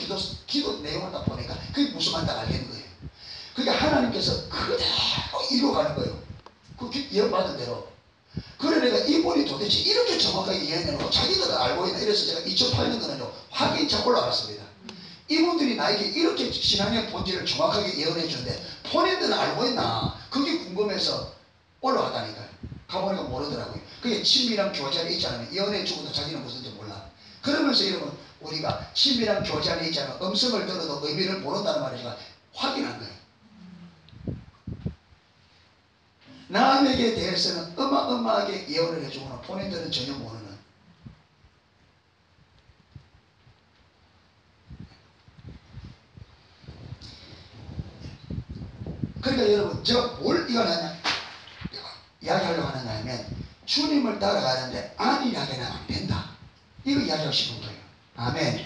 기도 내용을 딱 보니까 그게 무슨 말인지 알겠는 거예요. 그게 하나님께서 그대로 이루어가는 거예요. 그 예언 받은 대로. 그래 내가 이분이 도대체 이렇게 정확하게 예언해놓고 자기들 알고 있나 이래서 제가 2008년도는요 확인차 올라갔습니다. 이분들이 나에게 이렇게 신앙의 본질을 정확하게 예언해 주는데 본인들은 알고 있나 그게 궁금해서 올라가다니까요. 가보니까 모르더라고요. 그게 친밀한 교제 안에 있지 않으면 예언해 주고도 자기는 무슨지 몰라. 그러면서 여러분 우리가 친밀한 교제 안에 있지 않으면 음성을 들어도 의미를 모른다는 말을 제가 확인한 거예요. 남에게 대해서는 어마어마하게 예언을 해주고는 본인들은 전혀 모르는. 그러니까 여러분 제가 뭘 이야기하려고 하느냐 하면 주님을 따라가는데 안일하게는 안 된다. 이거 이야기하고 싶은 거예요. 아멘.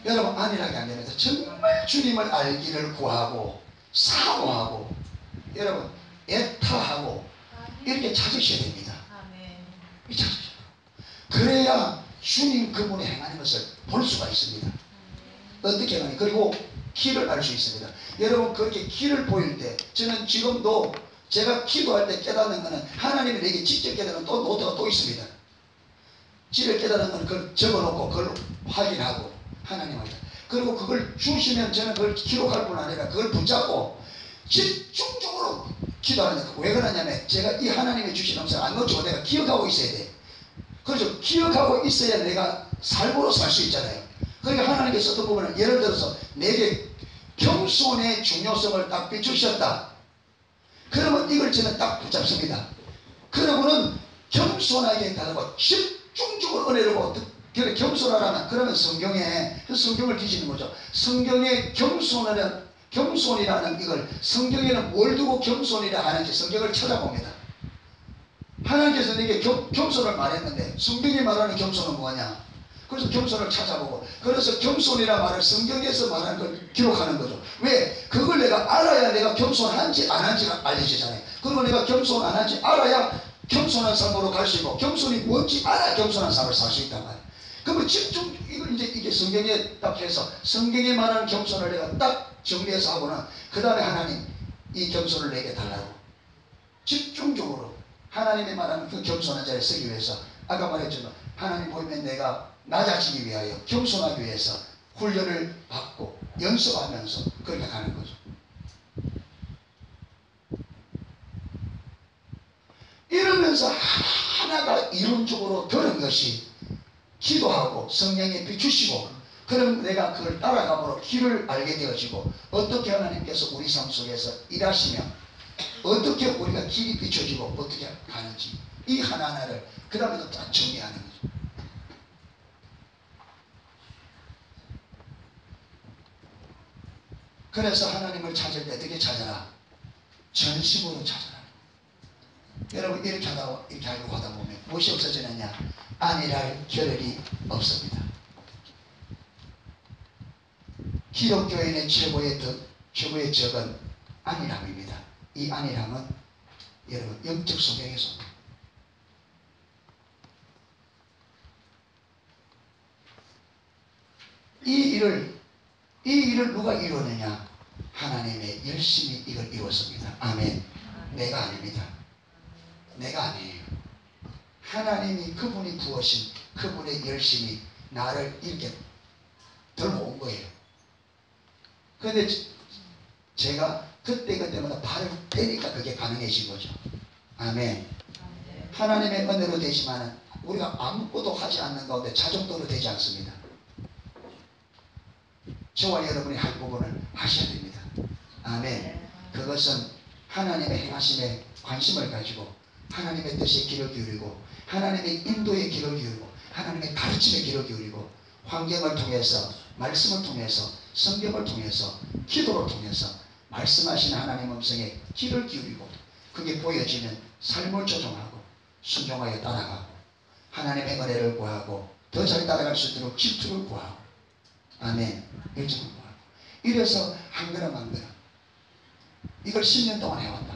여러분 안일하게 안 됩니다. 정말 주님을 알기를 구하고 사모하고 여러분 애타하고 이렇게 찾으셔야 됩니다. 이 찾으셔야 돼요. 그래야 주님 그분이 행하는 것을 볼 수가 있습니다. 어떻게 하니? 그리고 길을 알 수 있습니다. 여러분 그렇게 길을 보일 때 저는 지금도 제가 기도할 때 깨닫는 것은 하나님이 내게 직접 깨닫는 또 노트가 또 있습니다. 집에 깨달은 건 그걸 적어놓고 그걸 확인하고 하나님한테 그리고 그걸 주시면 저는 그걸 기록할 뿐 아니라 그걸 붙잡고 집중적으로 기도하는 거예요. 왜 그러냐면 제가 이 하나님이 주신 음성 안 놓치고 내가 기억하고 있어야 돼. 그래서 기억하고 있어야 내가 삶으로 살 수 있잖아요. 그러니까 하나님께서 어떤 부분은 예를 들어서 내게 겸손의 중요성을 딱 비추셨다. 그러면 이걸 저는 딱 붙잡습니다. 그러고는 겸손하게 달라고 집중적으로 은혜를 보고 겸손하라면 그러면 성경에 그 성경을 뒤지는 거죠. 성경에 겸손이라는 이걸 성경에는 뭘 두고 겸손이라 하는지 성경을 찾아봅니다. 하나님께서 내게 겸손을 말했는데 성경이 말하는 겸손은 뭐냐? 그래서 겸손을 찾아보고 그래서 겸손이라 말을 성경에서 말하는 걸 기록하는 거죠. 왜? 그걸 내가 알아야 내가 겸손한지 안 한지가 알려지잖아요. 그리고 내가 겸손 안 한지 알아야 겸손한 삶으로 갈 수 있고 겸손이 뭔지 알아야 겸손한 삶을 살 수 있단 말이에요. 그러면 집중 이게 성경에 딱 해서 성경에 말하는 겸손을 내가 딱 정리해서 하고는 그 다음에 하나님 이 겸손을 내게 달라고 집중적으로 하나님이 말하는 그 겸손한 자리에 서기 위해서 아까 말했지만 하나님 보이면 내가 낮아지기 위하여 겸손하기 위해서 훈련을 받고 연습하면서 그렇게 가는 거죠. 이러면서 하나가 이론적으로 들은 것이 기도하고 성령에 비추시고 그럼 내가 그걸 따라감으로 길을 알게 되어지고 어떻게 하나님께서 우리 삶 속에서 일하시며 어떻게 우리가 길이 비춰지고 어떻게 가는지 이 하나하나를 그 다음에 또 다 정리하는 거죠. 그래서 하나님을 찾을 때 어떻게 찾아라? 전심으로 찾아라. 여러분 이렇게 하다 이렇게 하려고 하다 보면 무엇이 없어지느냐? 안일할 겨를이 없습니다. 기독교인의 최고의 적은 안일함입니다. 이 안일함은 여러분 영적 소경에서 이 일을 누가 이루느냐? 하나님의 열심히 이걸 이루었습니다. 아멘. 내가 아닙니다. 내가 아니에요. 하나님이 그분이 부으신 그분의 열심히 나를 이렇게 들고 온 거예요. 그런데 제가 그때마다 발을 떼니까 그게 가능해진 거죠. 아멘. 하나님의 은혜로 되지만 우리가 아무것도 하지 않는 가운데 자족도로 되지 않습니다. 저와 여러분이 할 부분을 하셔야 됩니다. 아멘. 그것은 하나님의 행하심에 관심을 가지고 하나님의 뜻에 귀를 기울이고 하나님의 인도에 귀를 기울이고 하나님의 가르침에 귀를 기울이고 환경을 통해서 말씀을 통해서 성경을 통해서 기도를 통해서 말씀하시는 하나님 음성에 귀를 기울이고 그게 보여지면 삶을 조정하고 순종하여 따라가고 하나님의 은혜를 구하고 더 잘 따라갈 수 있도록 질투를 구하고 아멘. 열정을 구하고 이래서 한 걸음 한 걸음 이걸 10년 동안 해왔다.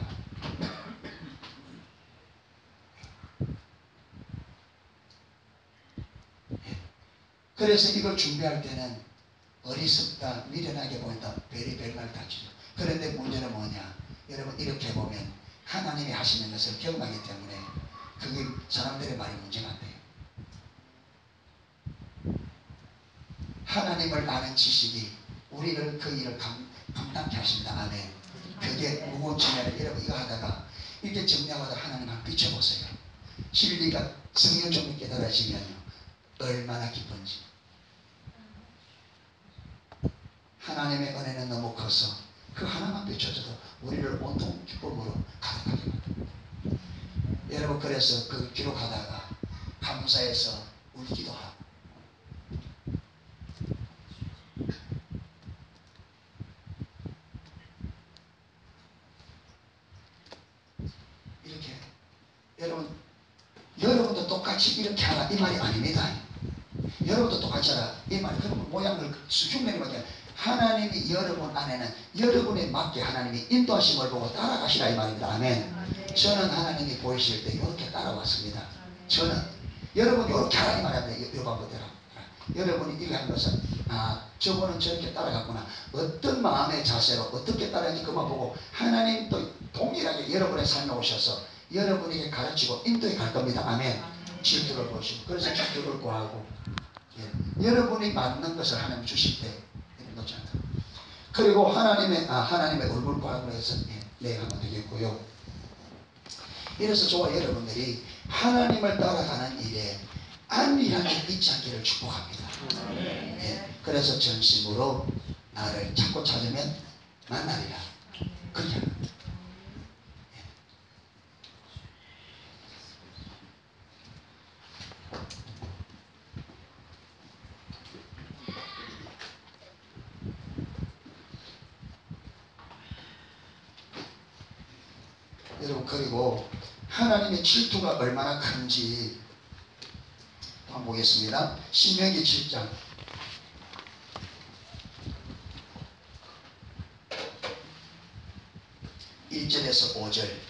그래서 이걸 준비할 때는 어리석다, 미련하게 보인다, 별말 다 치죠. 그런데 문제는 뭐냐? 여러분 이렇게 보면 하나님이 하시는 것을 경험하기 때문에 그게 사람들의 말이 문제가 안 돼요. 하나님을 아는 지식이 우리를 그 일을 감당케 하십니다. 아멘. 그게 무거운 지면을 여러분 이거 하다가 이렇게 정리하다 하나님 한번 비춰보세요. 진리가 성령 좀 깨달아지면요 얼마나 기쁜지. 하나님의 은혜는 너무 커서 그 하나만 비춰줘도 우리를 온통 기쁨으로 가득하게 만듭니다. 여러분 그래서 그 기록하다가 감사해서 울기도 하고 이렇게 여러분도 똑같이 이렇게 하라 이 말이 아닙니다. 여러분도 똑같이 하라. 이 말, 그러면 모양을 흉내내면 하나님이 여러분 안에는 여러분에 맞게 하나님이 인도하심을 보고 따라가시라 이 말입니다. 아멘. 저는 하나님이 보이실 때 이렇게 따라왔습니다. 저는 여러분이 이렇게 하라 이 말입니다. 이 방법대로. 여러분이 이렇게 한 것은 저분은 저렇게 따라갔구나. 어떤 마음의 자세로 어떻게 따라가는지 그만 보고 하나님도 동일하게 여러분의 삶에 오셔서 여러분에게 가르치고 인도해 갈 겁니다. 아멘. 질투를 보시고 그래서 질투를 구하고 여러분이 맞는 것을 하나님 주실 때 놓지 않다. 그리고 하나님의 얼굴 구하고 해서 하면 되겠고요. 이래서 저와 여러분들이 하나님을 따라가는 일에 안일함이 있지 않기를 축복합니다. 그래서 전심으로 나를 찾고 찾으면 만나리라. 그냥 여러분, 그리고 하나님의 질투가 얼마나 큰지 한번 보겠습니다. 신명기 7장 1절에서 5절.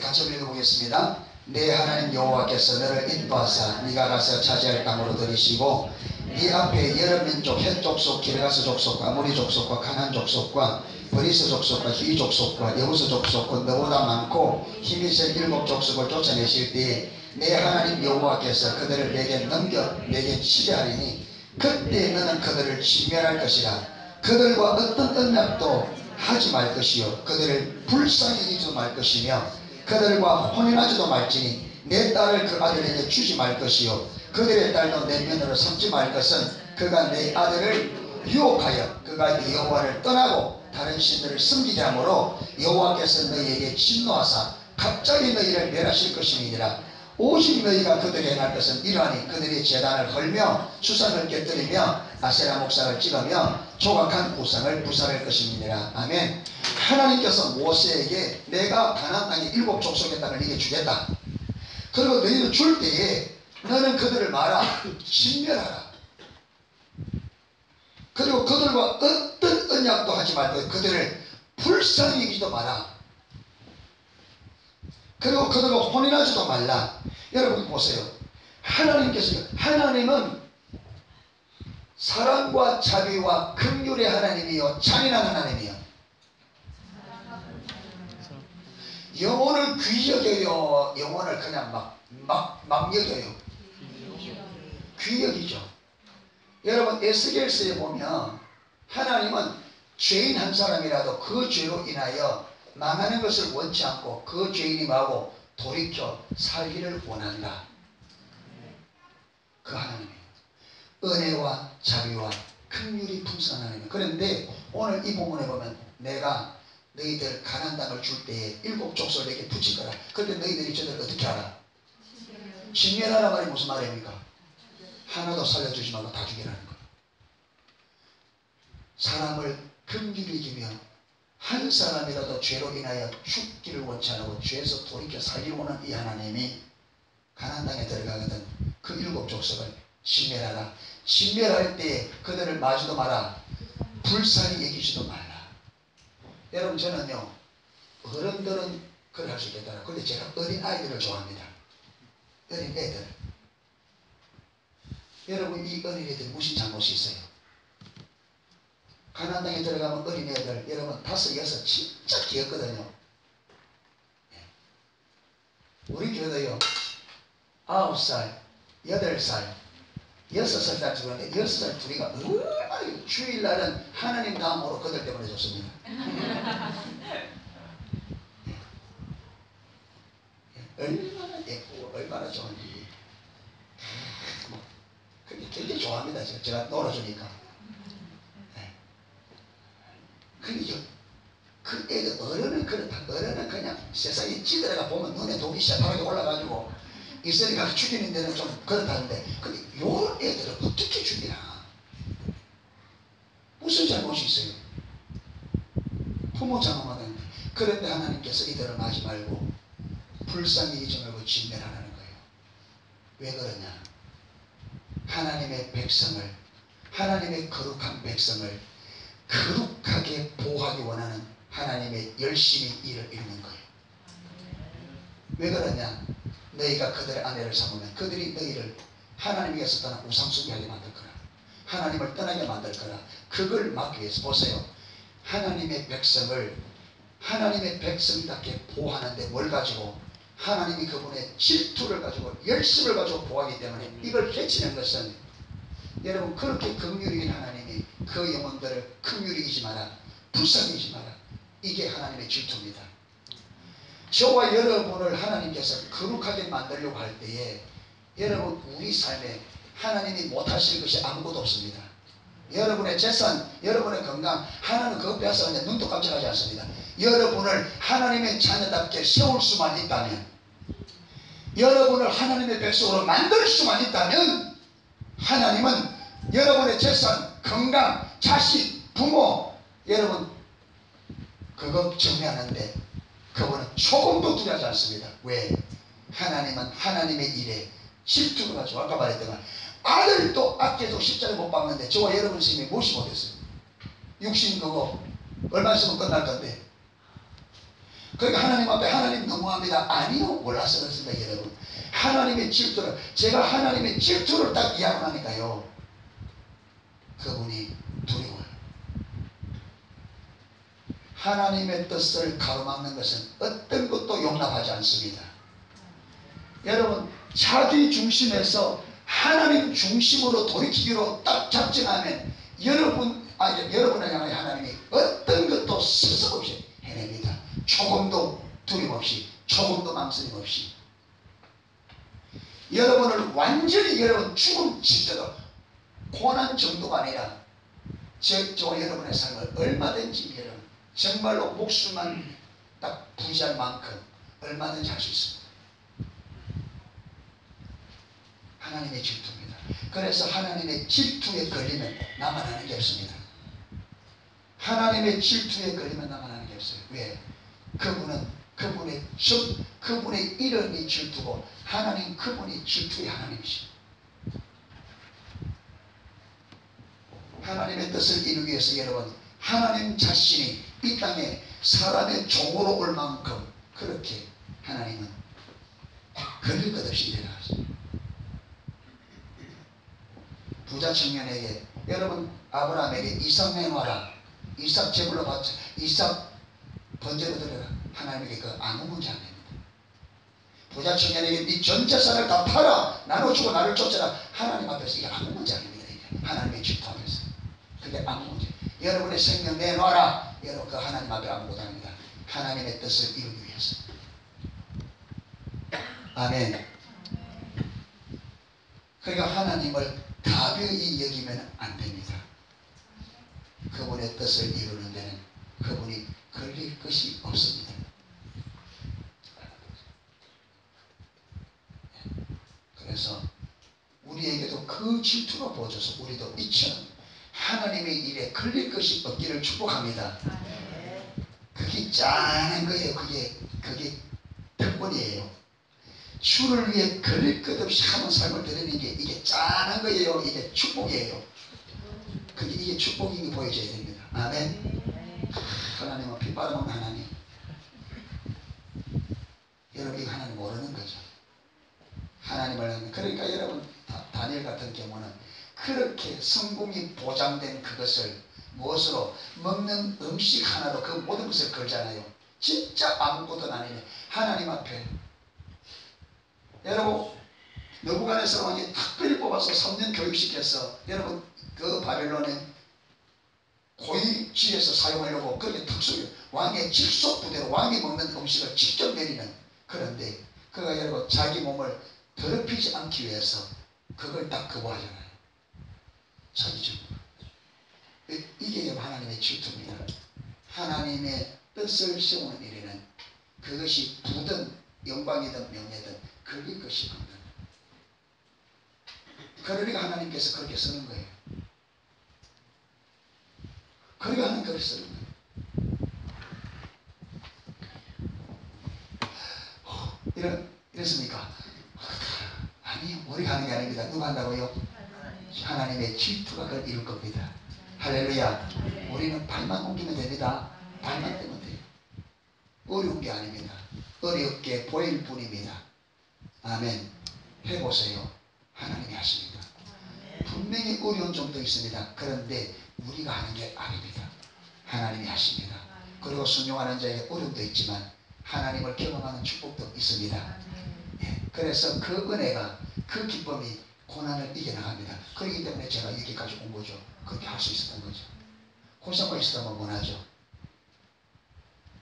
같이 읽어보겠습니다. 내 하나님 여호와께서 너를 인도하사 네가 가서 차지할 땅으로 들이시고 네 앞에 여러 민족, 헷 족속, 기르가스 족속과 아모리 족속과 가나안 족속과 브리스 족속과 히 족속과 여부스 족속과 너보다 많고 힘이 센 7 족속을 쫓아내실 때에 내 하나님 여호와께서 그들을 내게 치게하리니 그때 너는 그들을 진멸할 것이라. 그들과 어떤 언약도 하지 말 것이요 그들을 불쌍히 여기지도 말 것이며 그들과 혼인하지도 말지니 내 딸을 그 아들에게 주지 말 것이요 그들의 딸도 내 며느리로 삼지 말 것은 그가 내 아들을 유혹하여 그가 여호와를 떠나고 다른 신들을 섬기게 하므로 여호와께서 너희에게 진노하사 갑자기 너희를 멸하실 것이니라. 오직 너희가 그들에게 행할 것은 이러하니 그들이 제단을 헐며 수상을 깨뜨리며 아세라 목상을 찍으며 조각한 우상을 부살할 것이니라. 아멘. 하나님께서 모세에게 내가 가나안 땅의 7 족속의 땅을 네게 주겠다. 그리고 너희를 줄 때에 너는 그들을 마라. 진멸하라. 그리고 그들과 어떤 언약도 하지 말고 그들을 불쌍히 여기지도 마라. 그리고 그들과 혼인하지도 말라. 여러분 보세요. 하나님은 사랑과 자비와 긍휼의 하나님이요 잔인한 하나님이요 영혼을 귀히 여겨요? 영혼을 그냥 막 여겨요? 귀히 여기죠. 여러분 에스겔서에 보면 하나님은 죄인 한 사람이라도 그 죄로 인하여 망하는 것을 원치 않고 그 죄인이 마고 돌이켜 살기를 원한다. 그 하나님이에요. 은혜와 자비와 긍휼이 풍성한 하나님. 그런데 오늘 이 본문에 보면 내가 너희들 가나안 땅을 줄 때에 7 족속을 내게 붙일 거라. 그런데 너희들이 저들을 어떻게 하라? 진멸하라 말이 무슨 말입니까? 하나도 살려주지 말고 다 죽이라는 거예요. 사람을 긍휼히 여기며 한 사람이라도 죄로 인하여 죽기를 원치 않고 죄에서 돌이켜 살기 원하는 이 하나님이 가나안 땅에 들어가거든 그 7 족속을 진멸하라. 진멸할 때 그들을 마주도 마라. 불쌍히 여기지도 말라. 여러분 저는요 어른들은 그걸 할 수 있겠다. 그런데 제가 어린 아이들을 좋아합니다. 어린 애들. 여러분 이 어린 애들이 무슨 잘못이 있어요? 가나안 땅에 들어가면 어린애들 여러분 5, 6 진짜 귀엽거든요. 우리 교회도요 9살, 8살, 6살 죽었는데 6살 둘이가 얼마나 주일날은 하나님 다음으로 그들 때문에 좋습니다. 얼마나 예쁘고 얼마나 좋은지 굉장히 좋아합니다. 제가 놀아주니까. 근데 그 애들 어른은 그렇다. 어른은 그냥 세상에 찌들어가 보면 눈에 독이 새파랗게 올라가지고 이스라엘가 죽이는 데는 좀 그렇다는데, 근데 요 애들을 어떻게 죽이나? 무슨 잘못이 있어요? 부모 장엄하다는. 그런데 하나님께서 이들을 마지 말고 불쌍히 여기지 말고 진멸하라는 거예요. 왜 그러냐? 하나님의 백성을, 하나님의 거룩한 백성을 거룩하게 보호하기 원하는 하나님의 열심히 일을 이루는 거예요. 왜 그러냐? 너희가 그들의 아내를 삼으면 그들이 너희를 하나님께서 떠나 우상숭배하게 만들 거라. 하나님을 떠나게 만들 거라. 그걸 막기 위해서 보세요. 하나님의 백성을 하나님의 백성답게 보호하는데 뭘 가지고? 하나님이 그분의 질투를 가지고 열심을 가지고 보호하기 때문에 이걸 해치는 것은, 여러분, 그렇게 긍휼히 이긴 하나님이 그 영혼들을 긍휼히 이기지 마라, 불쌍히 이기지 마라. 이게 하나님의 질투입니다. 저와 여러분을 하나님께서 거룩하게 만들려고 할 때에 여러분, 우리 삶에 하나님이 못하실 것이 아무것도 없습니다. 여러분의 재산, 여러분의 건강, 하나는 그것 빼앗아 그냥 눈도 깜짝하지 않습니다. 여러분을 하나님의 자녀답게 세울 수만 있다면, 여러분을 하나님의 백성으로 만들 수만 있다면, 하나님은 여러분의 재산, 건강, 자식, 부모, 여러분 그것 정리하는데 그분은 조금도 두려워하지 않습니다. 왜? 하나님은 하나님의 일에 질투를 가지고, 아까 말했던 아들도 아껴도 십자가에 못 박는데 저와 여러분 스님이 무엇이 못했어요? 육신 그거 얼마 있으면 끝날 건데. 그러니까 하나님 앞에 하나님 너무합니다. 아니요, 몰라서 그렇습니다. 여러분, 하나님의 질투를, 제가 하나님의 질투를 딱 이해하고 나니까요, 그분이 두려워요. 하나님의 뜻을 가로막는 것은 어떤 것도 용납하지 않습니다. 여러분, 자기 중심에서 하나님 중심으로 돌이키기로 딱 작정하면 여러분을 향해 하나님이 어떤 것도 스스럼 없이 해냅니다. 조금도 두려움 없이, 조금도 망설임 없이. 여러분을 완전히, 여러분 죽음 직전으로, 고난 정도가 아니라 저와 여러분의 삶을 얼마든지 여러분 정말로 목숨만 딱 부지할 만큼 얼마든지 할 수 있습니다. 하나님의 질투입니다. 그래서 하나님의 질투에 걸리면 나만 하는 게 없습니다. 하나님의 질투에 걸리면 나만 하는 게 없어요. 왜? 그분의 이름이 질투고, 하나님 그분이 질투의 하나님이십니다. 하나님의 뜻을 이루기 위해서 여러분, 하나님 자신이 이 땅에 사람의 종으로 올 만큼 그렇게 하나님은 걸릴 것 없이 일어나셨습니다. 부자 청년에게, 여러분 아브라함에게 이삭 내놔라, 이삭 제물로 바쳐, 이삭 번제로 드려라. 하나님에게 그 아무 문제 안 됩니다. 부자 청년에게 네 전 재산을 다 팔아 나눠주고 나를 쫓아라. 하나님 앞에서 이게 아무 문제 아닙니다. 하나님의 질투하면서 그게 아무 문제. 여러분의 생명 내놔라. 여러분 그 하나님 앞에 아무것도 아닙니다. 하나님의 뜻을 이루기 위해서. 아멘. 그러니까 하나님을 가벼이 여기면 안 됩니다. 그분의 뜻을 이루는 데는 그분이 걸릴 것이 없습니다. 그래서 우리에게도 그 질투가 보여줘서 우리도 이처럼 하나님의 일에 걸릴 것이 없기를 축복합니다. 그게 짠한 거예요. 그게 특권이에요. 주를 위해 걸릴 것 없이 하는 삶을 드리는 게 이게 짠한 거예요. 이게 축복이에요. 이게 축복인 게 보여져야 됩니다. 아멘. 하나님은 피 빨아먹는 하나님. 여러분이 하나님 모르는 거죠. 하나님을 하는. 그러니까 여러분 다니엘 같은 경우는 그렇게 성공이 보장된 그것을 무엇으로, 먹는 음식 하나로 그 모든 것을 걸잖아요. 진짜 아무것도 아니네. 하나님 앞에 여러분 느부갓네살 왕이 특별히 뽑아서 3년 교육시켜서 여러분 그 바벨론의 고위지에서 사용하려고 그게 특수 왕의 직속 부대로 왕이 먹는 음식을 직접 내리는. 그런데 그가 여러분 자기 몸을 더럽히지 않기 위해서 그걸 딱 거부하잖아요. 자기 정부. 이게 하나님의 질투입니다. 하나님의 뜻을 세우는 일에는 그것이 부든 영광이든 명예든 그게 것이 없는. 그러니까 하나님께서 그렇게 쓰는 거예요. 그러니까 하나님 그렇게 쓰는 거예요. 이랬습니까? 아니, 우리가 하는 게 아닙니다. 누가 한다고요? 하나님의 질투가 그걸 이룰 겁니다. 할렐루야. 우리는 발만 옮기면 됩니다. 발만 떼면 돼요. 어려운 게 아닙니다. 어렵게 보일 뿐입니다. 아멘. 해보세요. 하나님이 하십니다. 분명히 어려운 점도 있습니다. 그런데 우리가 하는 게 아닙니다. 하나님이 하십니다. 그리고 순종하는 자에게 어려움도 있지만 하나님을 경험하는 축복도 있습니다. 예, 그래서 그 은혜가, 그 기쁨이 고난을 이겨나갑니다. 그렇기 때문에 제가 여기까지 온 거죠. 그렇게 할 수 있었던 거죠. 고생만 있었다면 원하죠.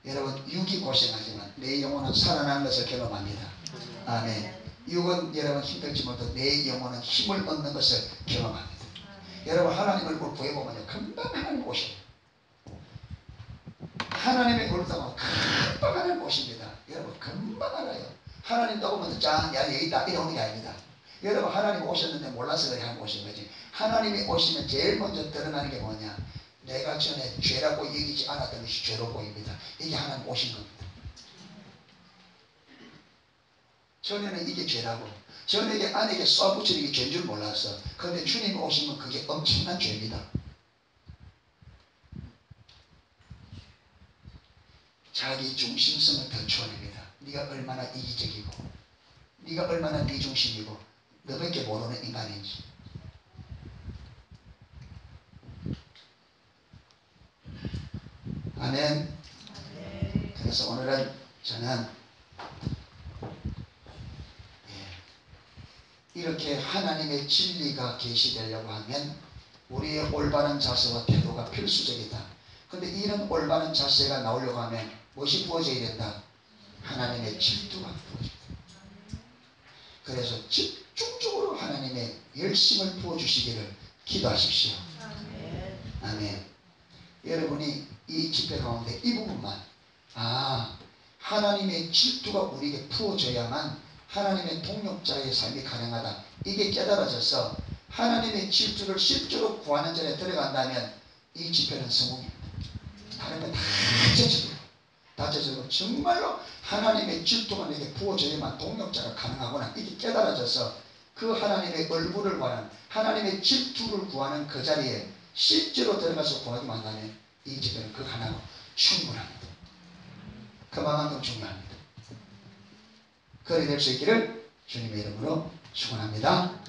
여러분, 육이 고생하지만 내 영혼은 살아나는 것을 경험합니다. 아멘. 육은 여러분 힘들지 못해도 내 영혼은 힘을 얻는 것을 경험합니다. 여러분, 하나님 얼굴 구해보면요, 금방 하나님 오셔요. 하나님의 얼굴 보면 금방 하나님 오십니다. 여러분, 금방 알아요. 하나님 딱 보면 짠, 야, 여기 있다, 이러는 게 아닙니다. 여러분, 하나님 오셨는데 몰라서 그래 하나님 오신 거지. 하나님이 오시면 제일 먼저 드러나는 게 뭐냐? 내가 전에 죄라고 여기지 않았던 것이 죄로 보입니다. 이게 하나님 오신 겁니다. 전에는 이게 죄라고, 전에게 아내에게 쏴붙이는 게 죄인 줄 몰랐어. 그런데 주님이 오시면 그게 엄청난 죄입니다. 자기 중심성을 더 추원합니다. 네가 얼마나 이기적이고, 네가 얼마나 네 중심이고, 너밖에 모르는 인간인지. 아멘. 그래서 오늘은 저는 이렇게 하나님의 진리가 계시되려고 하면 우리의 올바른 자세와 태도가 필수적이다. 그런데 이런 올바른 자세가 나오려고 하면 무엇이 부어져야 된다? 하나님의 질투가 부어져야 된다. 그래서 집중적으로 하나님의 열심을 부어주시기를 기도하십시오. 아멘. 여러분이 이 집회 가운데 이 부분만, 하나님의 질투가 우리에게 부어져야만 하나님의 동역자의 삶이 가능하다, 이게 깨달아져서 하나님의 질투를 실제로 구하는 자리에 들어간다면 이 집회는 성공입니다. 다른 건 다 다쳐져도 정말로 하나님의 질투가 내게 부어져야만 동역자가 가능하구나, 이게 깨달아져서 그 하나님의 얼굴을 구하는, 하나님의 질투를 구하는 그 자리에 실제로 들어가서 구하기만 하면 이 집회는 그 하나로 충분합니다. 그만큼 중요합니다. 그리 될 수 있기를 주님의 이름으로 축원합니다.